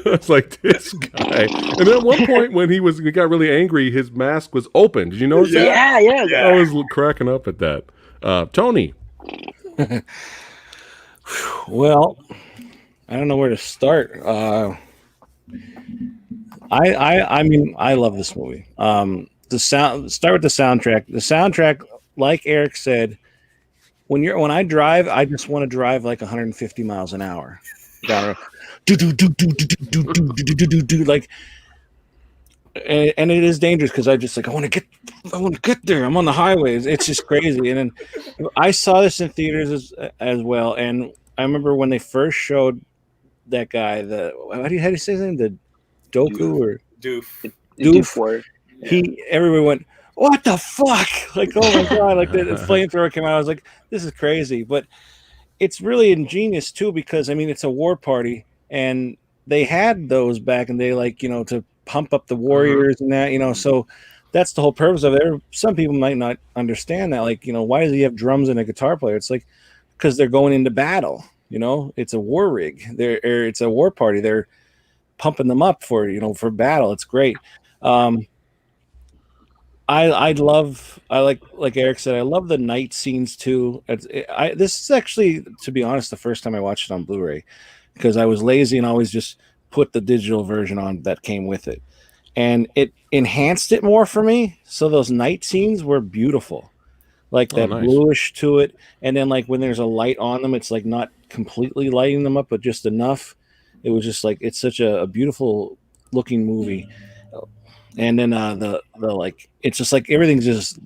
It's like, this guy. And then at one point when he got really angry, his mask was open. Did you notice that? Yeah. I was cracking up at that. Tony. Well, I don't know where to start. I mean, I love this movie. Start with the soundtrack. The soundtrack, like Eric said, when I drive, I just want to drive like 150 miles an hour. Like, and it is dangerous because I just like I want to get there. I'm on the highways. It's just crazy. And then I saw this in theaters as well. And I remember when they first showed that guy, how do you say his name? The Doku or Doof. Everybody went, what the fuck? Like, oh my god! Like the flamethrower came out. I was like, this is crazy. But it's really ingenious too because I mean it's a war party and they had those back in the day, like to pump up the warriors and that so that's the whole purpose of it. Some people might not understand that, like why does he have drums and a guitar player? It's like because they're going into battle. It's a war rig. It's a war party. They're pumping them up for for battle. It's great. I like Eric said, I love the night scenes too. This is actually, to be honest, the first time I watched it on Blu-ray because I was lazy and always just put the digital version on that came with it, and it enhanced it more for me. So those night scenes were beautiful, like that nice. bluish to it, and then like when there's a light on them, it's like not completely lighting them up, but just enough. It was just like it's such a beautiful looking movie. And then the like it's just like everything's just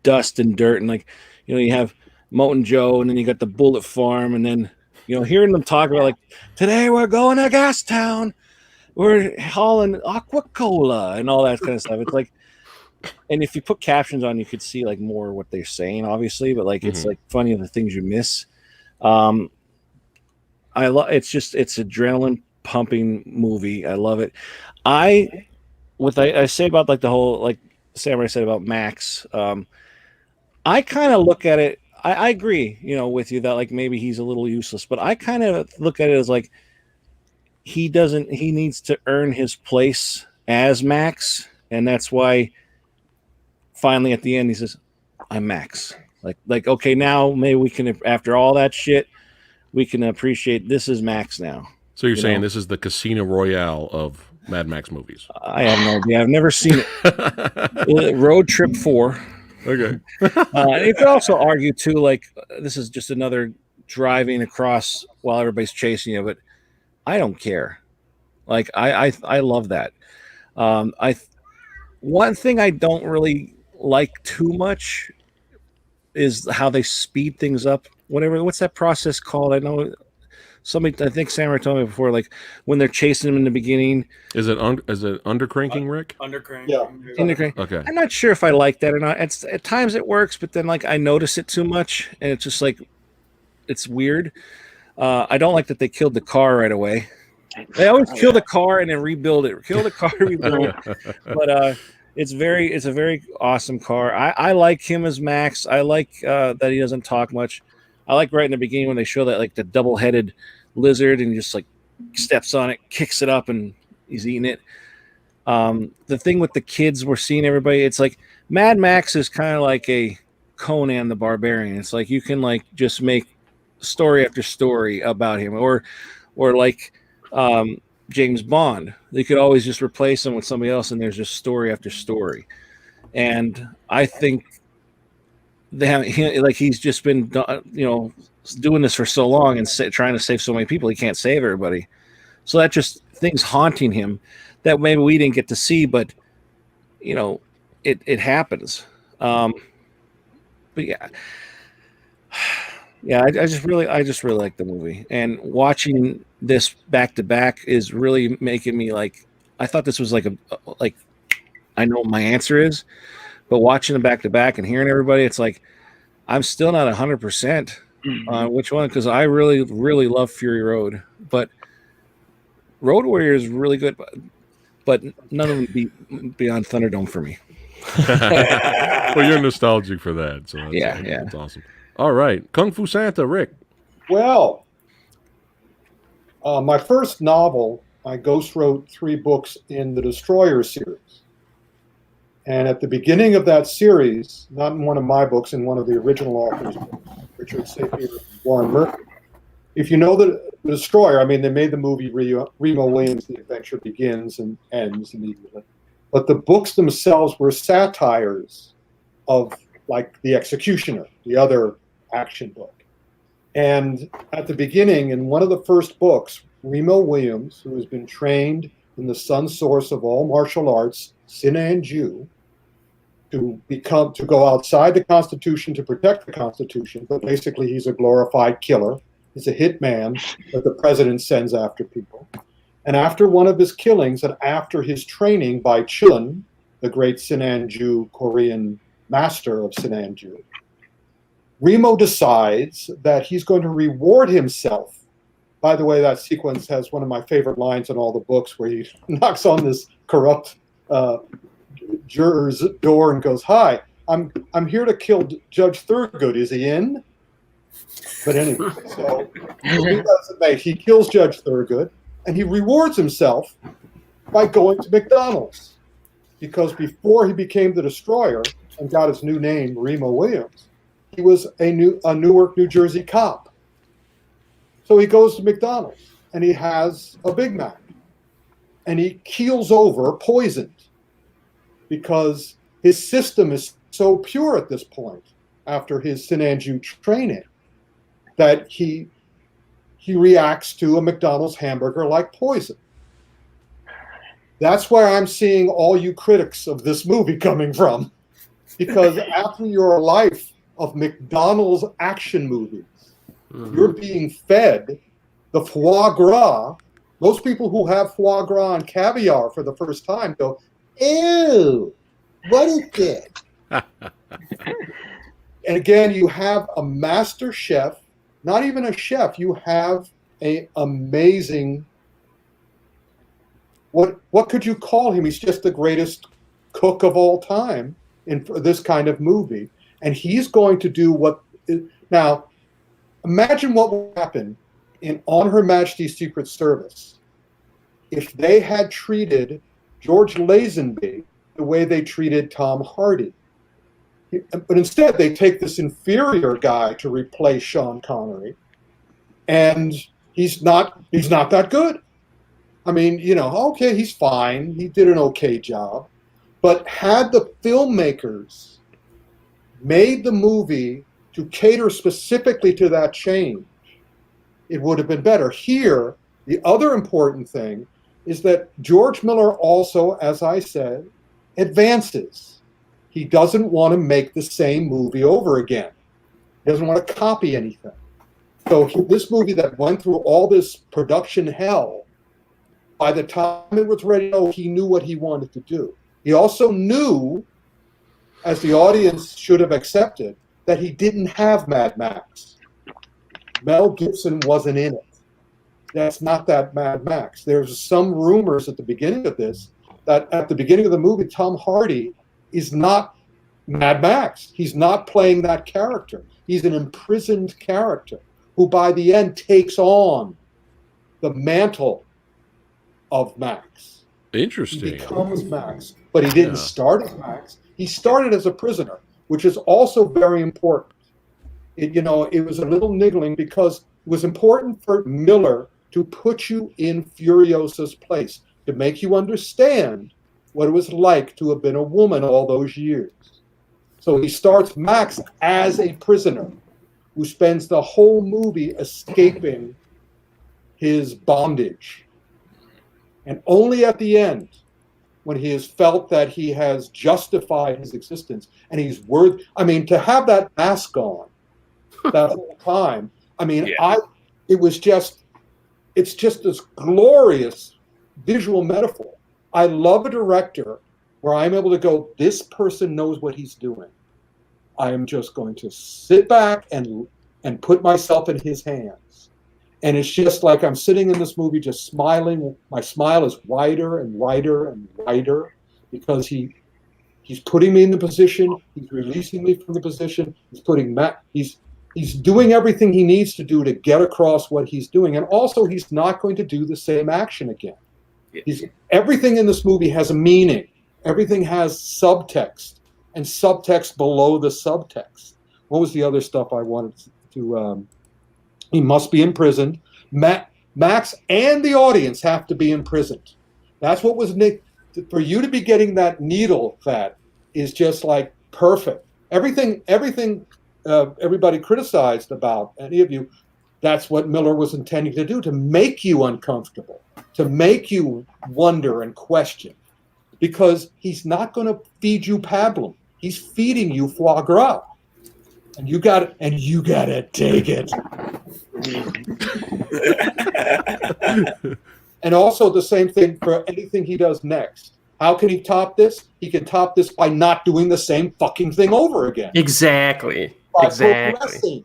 dust and dirt, and like you have Moten Joe, and then you got the Bullet Farm, and then hearing them talk about like today we're going to Gas Town, we're hauling Aqua Cola and all that kind of stuff. It's like, and if you put captions on, you could see like more what they're saying, obviously, but like it's like funny the things you miss. I love it's adrenaline pumping movie. I love it. I say about like the whole, like Samurai said about Max, I kind of look at it, I agree, with you that like maybe he's a little useless, but I kind of look at it as like he needs to earn his place as Max, and that's why finally at the end he says, I'm Max. Like okay, now maybe we can, after all that shit, we can appreciate this is Max now. So you're saying this is the Casino Royale of Mad Max movies? I have no idea. I've never seen it. Road Trip 4. Okay. You could also argue too, like this is just another driving across while everybody's chasing you, but I don't care. Like I love that. One thing I don't really like too much is how they speed things up. What's that process called? I know I think Samurai told me before, like when they're chasing him in the beginning. Is it undercranking, Rick? Undercranking. Yeah. Undercranking. Okay. I'm not sure if I like that or not. At times it works, but then like I notice it too much, and it's just like it's weird. I don't like that they killed the car right away. They always kill the car and then rebuild it. Kill the car, rebuild it. But it's a very awesome car. I like him as Max. I like that he doesn't talk much. I like right in the beginning when they show that like the double-headed lizard and he just like steps on it, kicks it up, and he's eating it. The thing with the kids, we're seeing everybody. It's like Mad Max is kind of like a Conan the Barbarian. It's like you can like just make story after story about him, or like James Bond. They could always just replace him with somebody else, and there's just story after story. And I think they have like he's just been doing this for so long and trying to save so many people, he can't save everybody. So that just things haunting him that maybe we didn't get to see, but it happens. But yeah. Yeah, I just really like the movie, and watching this back to back is really making me like. I thought this was like I know what my answer is, but watching them back to back and hearing everybody, it's like I'm still not 100% on which one, because I really love Fury Road, but Road Warrior is really good, but none of them beat Beyond Thunderdome for me. Well, you're nostalgic for that, so that's awesome. All right, Kung Fu Santa, Rick. Well, my first novel, I ghost wrote 3 books in the Destroyer series. And at the beginning of that series, not in one of my books, in one of the original authors' books, Richard Sapier and Warren Murphy, if you know the Destroyer, I mean, they made the movie Remo Williams, The Adventure Begins and ends immediately. But the books themselves were satires of, like, The Executioner, the other action book. And at the beginning, in one of the first books, Remo Williams, who has been trained in the sun source of all martial arts, Sinan Ju, to go outside the Constitution to protect the Constitution, but basically he's a glorified killer. He's a hitman that the president sends after people. And after one of his killings, and after his training by Chun, the great Sinan Ju Korean master of Sinan Ju, Remo decides that he's going to reward himself. By the way, that sequence has one of my favorite lines in all the books, where he knocks on this corrupt juror's door and goes, "Hi, I'm here to kill Judge Thurgood. Is he in?" But anyway, so he kills Judge Thurgood, and he rewards himself by going to McDonald's, because before he became the Destroyer and got his new name, Remo Williams, he was a Newark, New Jersey cop. So he goes to McDonald's and he has a Big Mac, and he keels over poisoned, because his system is so pure at this point after his Sinan Ju training that he reacts to a McDonald's hamburger like poison. That's where I'm seeing all you critics of this movie coming from, because after your life of McDonald's action movies, you're being fed the foie gras. Most people who have foie gras and caviar for the first time go, "Ew, what is it?" And again, you have a master chef, not even a chef, you have an amazing, what could you call him? He's just the greatest cook of all time in this kind of movie. And he's going to do now, imagine what would happen in On Her Majesty's Secret Service if they had treated George Lazenby the way they treated Tom Hardy. But instead, they take this inferior guy to replace Sean Connery, and he's not that good. I mean, okay, he's fine. He did an okay job. But had the filmmakers made the movie to cater specifically to that change, it would have been better. Here, the other important thing is that George Miller also, as I said, advances. He doesn't want to make the same movie over again. He doesn't want to copy anything. So this movie that went through all this production hell, by the time it was ready, he knew what he wanted to do. He also knew, as the audience should have accepted, that he didn't have Mad Max. Mel Gibson wasn't in it. That's not that Mad Max. There's some rumors at the beginning of this that at the beginning of the movie, Tom Hardy is not Mad Max. He's not playing that character. He's an imprisoned character who by the end takes on the mantle of Max. Interesting. He becomes Max, but he didn't start as Max. He started as a prisoner, which is also very important. It was a little niggling because it was important for Miller to put you in Furiosa's place, to make you understand what it was like to have been a woman all those years. So he starts Max as a prisoner who spends the whole movie escaping his bondage. And only at the end, when he has felt that he has justified his existence and he's worth, to have that mask on that whole time, it's just this glorious visual metaphor. I love a director where I'm able to go, this person knows what he's doing. I am just going to sit back and put myself in his hands. And it's just like I'm sitting in this movie just smiling. My smile is wider and wider and wider because he's putting me in the position. He's releasing me from the position. He's doing everything he needs to do to get across what he's doing. And also, he's not going to do the same action again. Everything in this movie has a meaning. Everything has subtext and subtext below the subtext. What was the other stuff I wanted to... he must be imprisoned. Max and the audience have to be imprisoned. That's what was... For you to be getting that needle, Phat, is just like perfect. Everything everybody criticized about any of you, that's what Miller was intending to do, to make you uncomfortable, to make you wonder and question. Because he's not going to feed you pablum. He's feeding you foie gras. And you got to take it. And also the same thing for anything he does next. How can he top this? He can top this by not doing the same fucking thing over again. Exactly. Progressing.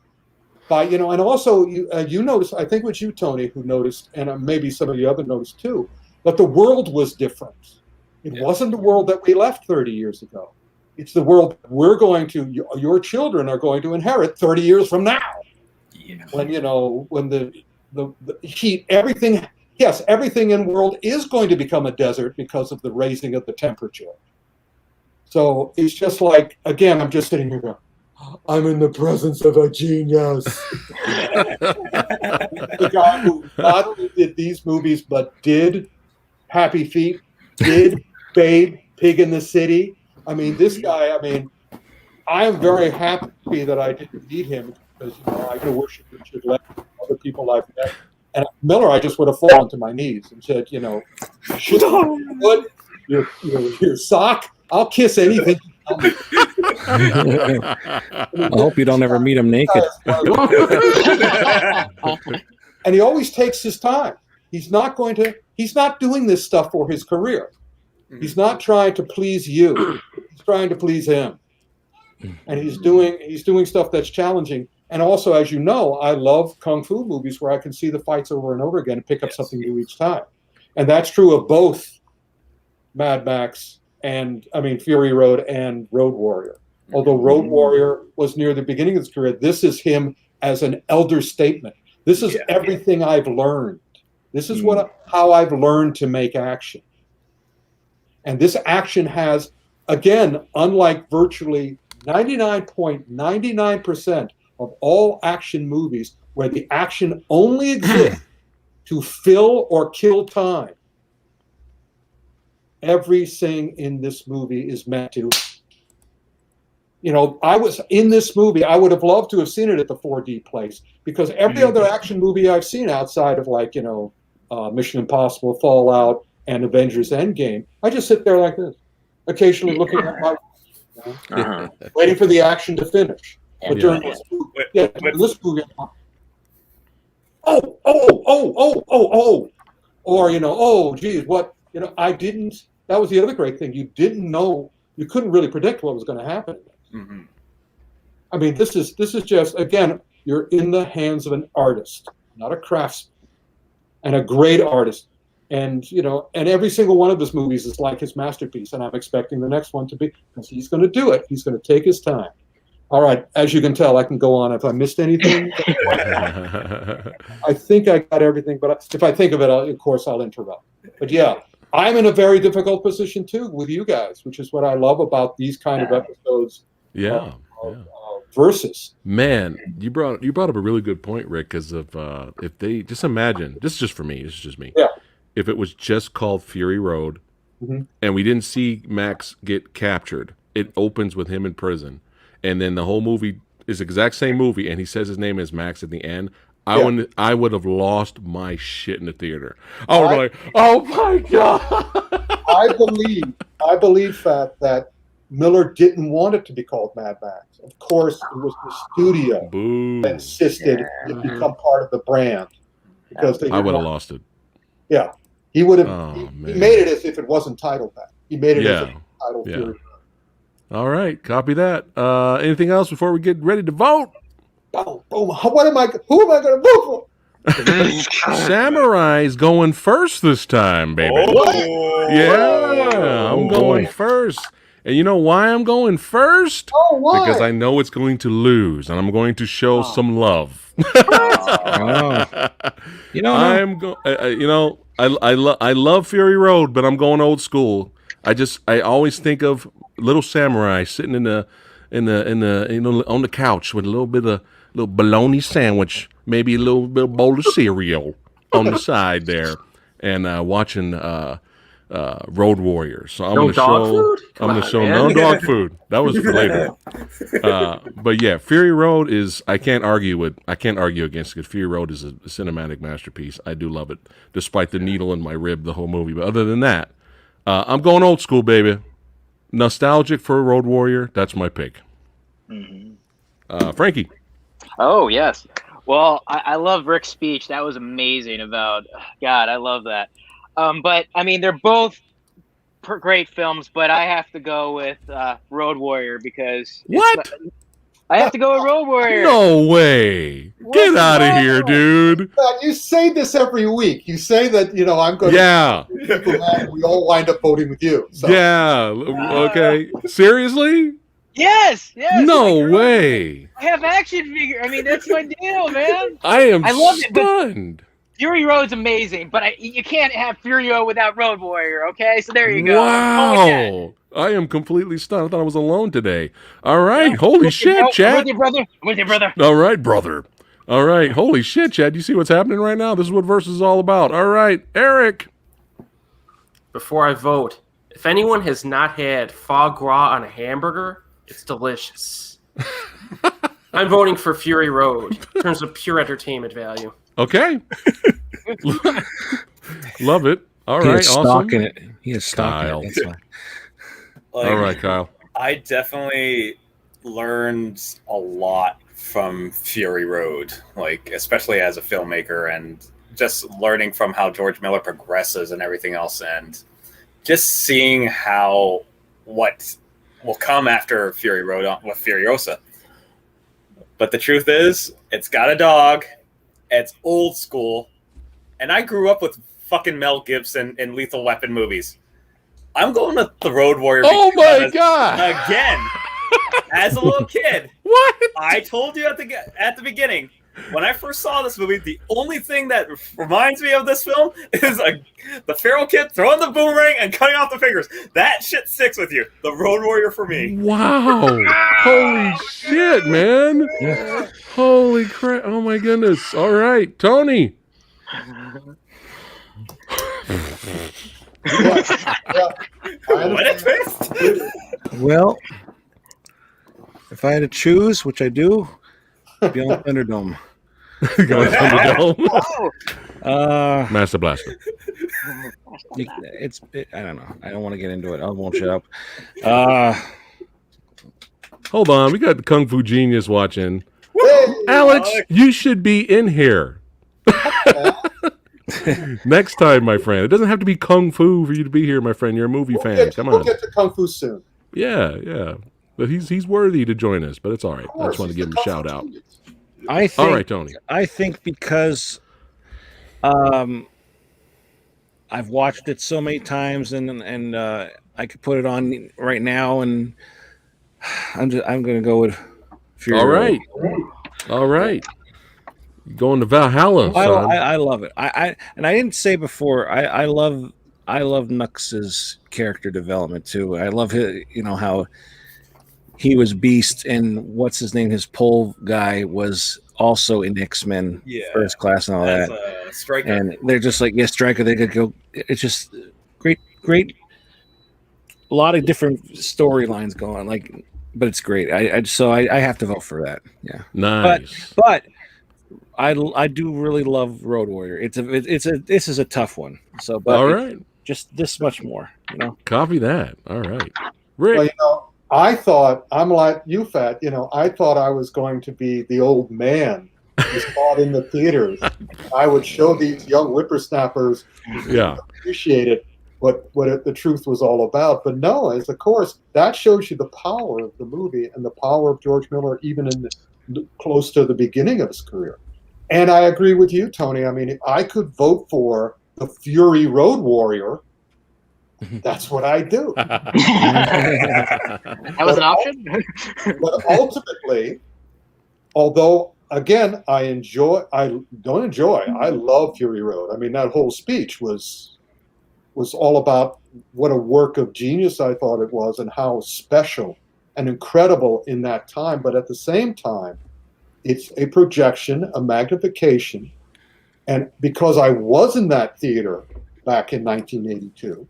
And also you noticed, I think it was you, Tony, who noticed, and maybe some of the other noticed too, that the world was different. It wasn't the world that we left 30 years ago. It's the world your children are going to inherit 30 years from now. Yeah. When the heat, everything in the world is going to become a desert because of the raising of the temperature. So it's just like, again, I'm just sitting here going, I'm in the presence of a genius. The guy who not only did these movies, but did Happy Feet, did Babe, Pig in the City. This guy, I am very happy that I didn't meet him because I could have worshipped Richard Levy and other people I've met. And Miller, I just would have fallen to my knees and said, your sock, I'll kiss anything. I hope you don't ever meet him naked. And he always takes his time. He's not doing this stuff for his career. He's not trying to please you. He's trying to please him. And he's doing stuff that's challenging. And also, as you know, I love kung fu movies where I can see the fights over and over again and pick up something new each time. And that's true of both Mad Max and Fury Road and Road Warrior. Although Road Warrior was near the beginning of his career, this is him as an elder statement. This is everything I've learned. This is how I've learned to make action. And this action has, again, unlike virtually 99.99% of all action movies where the action only exists to fill or kill time, everything in this movie is meant to. I was in this movie. I would have loved to have seen it at the 4D place because every other action movie I've seen outside of Mission Impossible, Fallout, and Avengers Endgame, I just sit there like this, occasionally looking at my waiting for the action to finish. But during this movie, or geez, what, I didn't. That was the other great thing. You didn't know. You couldn't really predict what was going to happen. This is just, again, you're in the hands of an artist, not a craftsman, and a great artist. And and every single one of his movies is like his masterpiece, and I'm expecting the next one to be, because he's going to do it. He's going to take his time. All right, as you can tell, I can go on. If I missed anything, I think I got everything. But if I think of it, of course, I'll interrupt. But yeah, I'm in a very difficult position too with you guys, which is what I love about these kind of episodes. Versus. Man, you brought up a really good point, Rick. Because if they just imagine, this is just for me. This is just me. Yeah. If it was just called Fury Road, and we didn't see Max get captured, it opens with him in prison. And then the whole movie is the exact same movie, and he says his name is Max at the end. I would have lost my shit in the theater. I would be like, oh my God. I believe that Miller didn't want it to be called Mad Max. Of course, it was the studio that insisted it become part of the brand. Because I would have lost it. Yeah. He would have he made it as if it wasn't titled that. He made it as if it was titled Fury. All right, copy that. Anything else before we get ready to vote? Boom, boom. Who am I going to vote for? Samurai's going first this time, baby. Oh, yeah, I'm going first. And you know why I'm going first? Oh, why? Because I know it's going to lose, and I'm going to show some love. I love Fury Road, but I'm going old school. I always think of Little Samurai sitting on the couch with a little bologna sandwich, maybe a little bit of bowl of cereal on the side there, and watching Road Warriors. So I'm going to show no dog food. That was for later. But yeah, Fury Road is I can't argue against it. Fury Road is a cinematic masterpiece. I do love it, despite the needle in my rib the whole movie. But other than that, I'm going old school, baby. Nostalgic for Road Warrior. That's my pick. Frankie. Oh, yes. Well, I love Rick's speech. That was amazing about God. I love that. But I mean, they're both great films, but I have to go with Road Warrior because I have to go with Road Warrior. No way! Get out of here, dude. You say this every week. You say that I'm going. Yeah. We all wind up voting with you. So. Yeah. Okay. Seriously? Yes. No way. I have action figure. I mean, that's my deal, man. I love It, stunned. Fury Road's amazing, but you can't have Fury Road without Road Warrior, okay? So there you go. Wow. I am completely stunned. I thought I was alone today. All right. Holy shit, Chad. I'm with you, brother. All right, brother. All right. Holy shit, Chad. You see what's happening right now? This is what Versus is all about. All right. Eric. Before I vote, if anyone has not had foie gras on a hamburger, it's delicious. I'm voting for Fury Road in terms of pure entertainment value. Okay. Love it. All right. Awesome. He is stalking it. That's why. All right, Kyle. I definitely learned a lot from Fury Road, especially as a filmmaker, and just learning from how George Miller progresses and everything else, and just seeing what will come after Fury Road with Furiosa. But the truth is, it's got a dog, it's old school, and I grew up with fucking Mel Gibson in Lethal Weapon movies. I'm going with the Road Warrior. Oh my God! Again, as a little kid, what? I told you at the beginning, when I first saw this movie, the only thing that reminds me of this film is the feral kid throwing the boomerang and cutting off the fingers. That shit sticks with you. The Road Warrior for me. Wow! Holy shit, man! Yeah. Holy crap! Oh my goodness! All right, Tony. What a twist! Well, if I had to choose, which I do, Beyond Thunderdome. Master Blaster. I don't know. I don't want to get into it. I won't shut up. Hold on. We got the Kung Fu Genius watching. Hey, Alex, you should be in here. Next time, my friend. It doesn't have to be Kung Fu for you to be here, my friend. You're a movie fan. Come on. We'll get to Kung Fu soon. Yeah. But he's worthy to join us, but it's all right. I just want to give him a shout out. All right, Tony. I think because I I've watched it so many times, and I could put it on right now, and I'm going to go with Fury Road. All right. Going to Valhalla, son. I love it. I didn't say before. I love Nux's character development too. I love his, how he was Beast, and what's his name? His pole guy was also in X-Men First Class and all that. Striker. And they're just like, Striker. They could go. It's just great. A lot of different storylines going on, but it's great. I have to vote for that. Yeah, nice. But I do really love Road Warrior. This is a tough one. So, but all right, just this much more. Copy that. All right, Rick. Well, I thought, I'm like you, Phat. I thought I was going to be the old man who saw it in the theaters. I would show these young whippersnappers appreciate it, what the truth was all about. But no, of course, that shows you the power of the movie and the power of George Miller, even close to the beginning of his career. And I agree with you, Tony. I mean, if I could vote for the Fury Road Warrior, that's what I do. That was an option? But ultimately, although, again, I love Fury Road. I mean, that whole speech was all about what a work of genius I thought it was, and how special and incredible in that time. But at the same time, it's a projection, a magnification. And because I was in that theater back in 1982,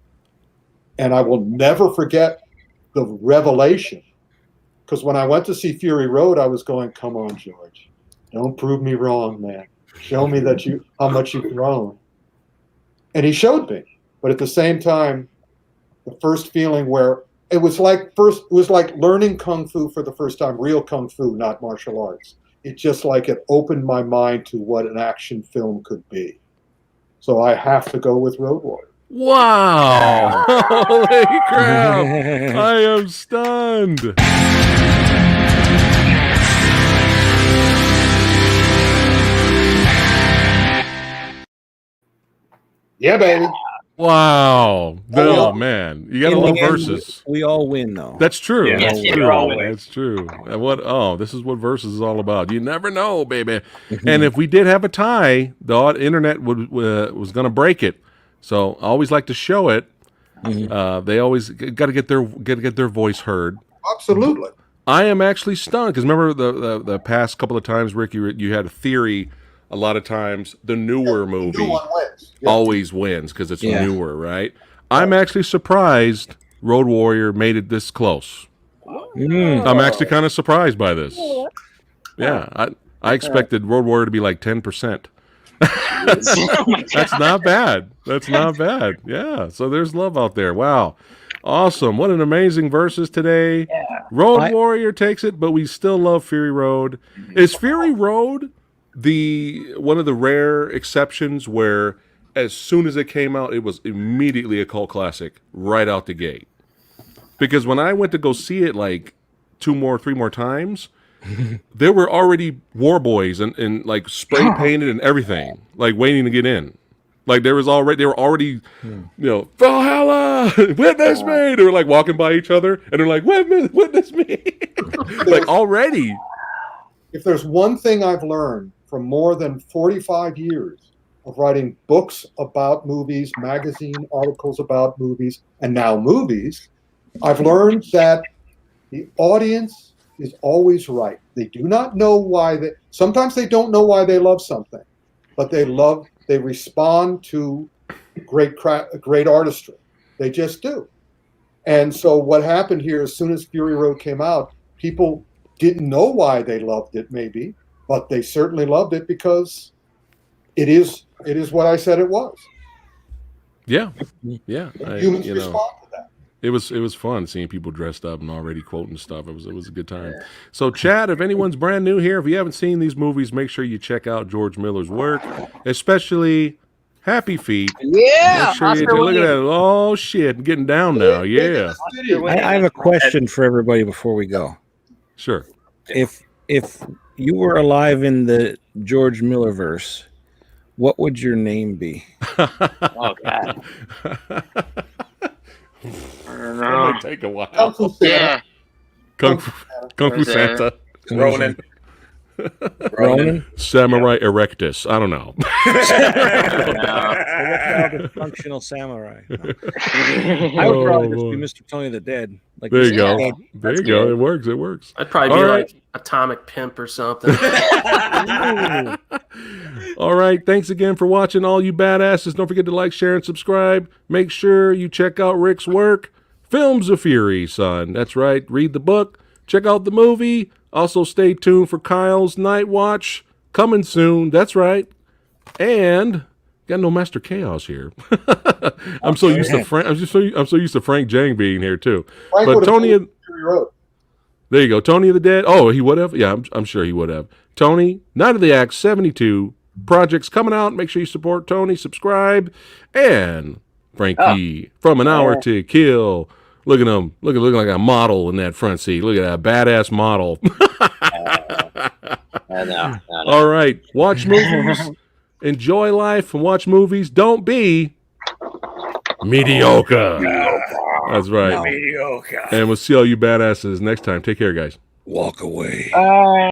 and I will never forget the revelation, because when I went to see Fury Road, I was going, come on, George, don't prove me wrong, man. Show me how much you've grown. And he showed me. But at the same time, the first feeling where it was like learning Kung Fu for the first time, real Kung Fu, not martial arts. It opened my mind to what an action film could be. So I have to go with Road Warrior. Wow! Holy crap! I am stunned. Yeah, baby. Wow! Oh man, you gotta love versus. We all win, though. That's true. Yeah. That's Yes, true. all winning. That's true. And this is what versus is all about. You never know, baby. And if we did have a tie, the internet was going to break it. So I always like to show it. They always got to get their voice heard. Absolutely. I am actually stunned because remember the past couple of times, Rick, you had a theory. A lot of times, the newer movie new one wins. always wins because it's newer, right? I'm actually surprised Road Warrior made it this close. I'm actually kind of surprised by this. Yeah, I expected Road Warrior to be like 10%. That's not bad. That's not bad. Yeah, so there's love out there. Wow. Awesome. What an amazing versus today. Yeah. Road Warrior takes it, but we still love Fury Road. Is Fury Road one of the rare exceptions where as soon as it came out, it was immediately a cult classic right out the gate? Because when I went to go see it like 3 more times, there were already war boys and like spray painted and everything, like waiting to get in. Like they were already, Valhalla, witness me. They were like walking by each other and they're like, witness me. Like already. If there's one thing I've learned from more than 45 years of writing books about movies, magazine articles about movies, and now movies, I've learned that the audience is always right. They do not know why sometimes they don't know why they love something, but they respond to great artistry. They just do. And so what happened here, as soon as Fury Road came out, people didn't know why they loved it, maybe, but they certainly loved it because it is what I said it was. Yeah, yeah. Humans respond to that. It was fun seeing people dressed up and already quoting stuff. It was a good time. So, Chad, if anyone's brand new here, if you haven't seen these movies, make sure you check out George Miller's work, especially Happy Feet. Yeah, make sure you look at that. Oh shit, getting down now. Yeah. I have a question for everybody before we go. Sure. If you were alive in the George Miller verse, what would your name be? Oh God. I don't That know. might take a while. Kung Fu Santa. Yeah. Kung Fu Santa. Ronan. Ronan. Samurai Erectus. I don't know. No. Functional samurai. No. I would probably just be Mr. Tony the Dead. Like There you Yeah. go. There you go. It works. It works. I'd probably be All right. like Atomic Pimp or something. All right. Thanks again for watching, all you badasses. Don't forget to like, share, and subscribe. Make sure you check out Rick's work. Films of Fury, son. That's right. Read the book. Check out the movie. Also, stay tuned for Kyle's Night Watch coming soon. That's right. And got no Master Chaos here. I'm so used to Frank. I'm so used to Frank Jang being here too. Frank But would have Tony, told Fury Road. there you go. Tony of the Dead. Oh, he would have. Yeah, I'm sure he would have. Tony, Night of the Axe 72 projects coming out. Make sure you support Tony. Subscribe. And Frankie from An Hour to Kill. Look at him. Looking like a model in that front seat. Look at that badass model. I know. All right. Watch movies. Enjoy life and watch movies. Don't be mediocre. That's right. Mediocre. And we'll see all you badasses next time. Take care, guys. Walk away.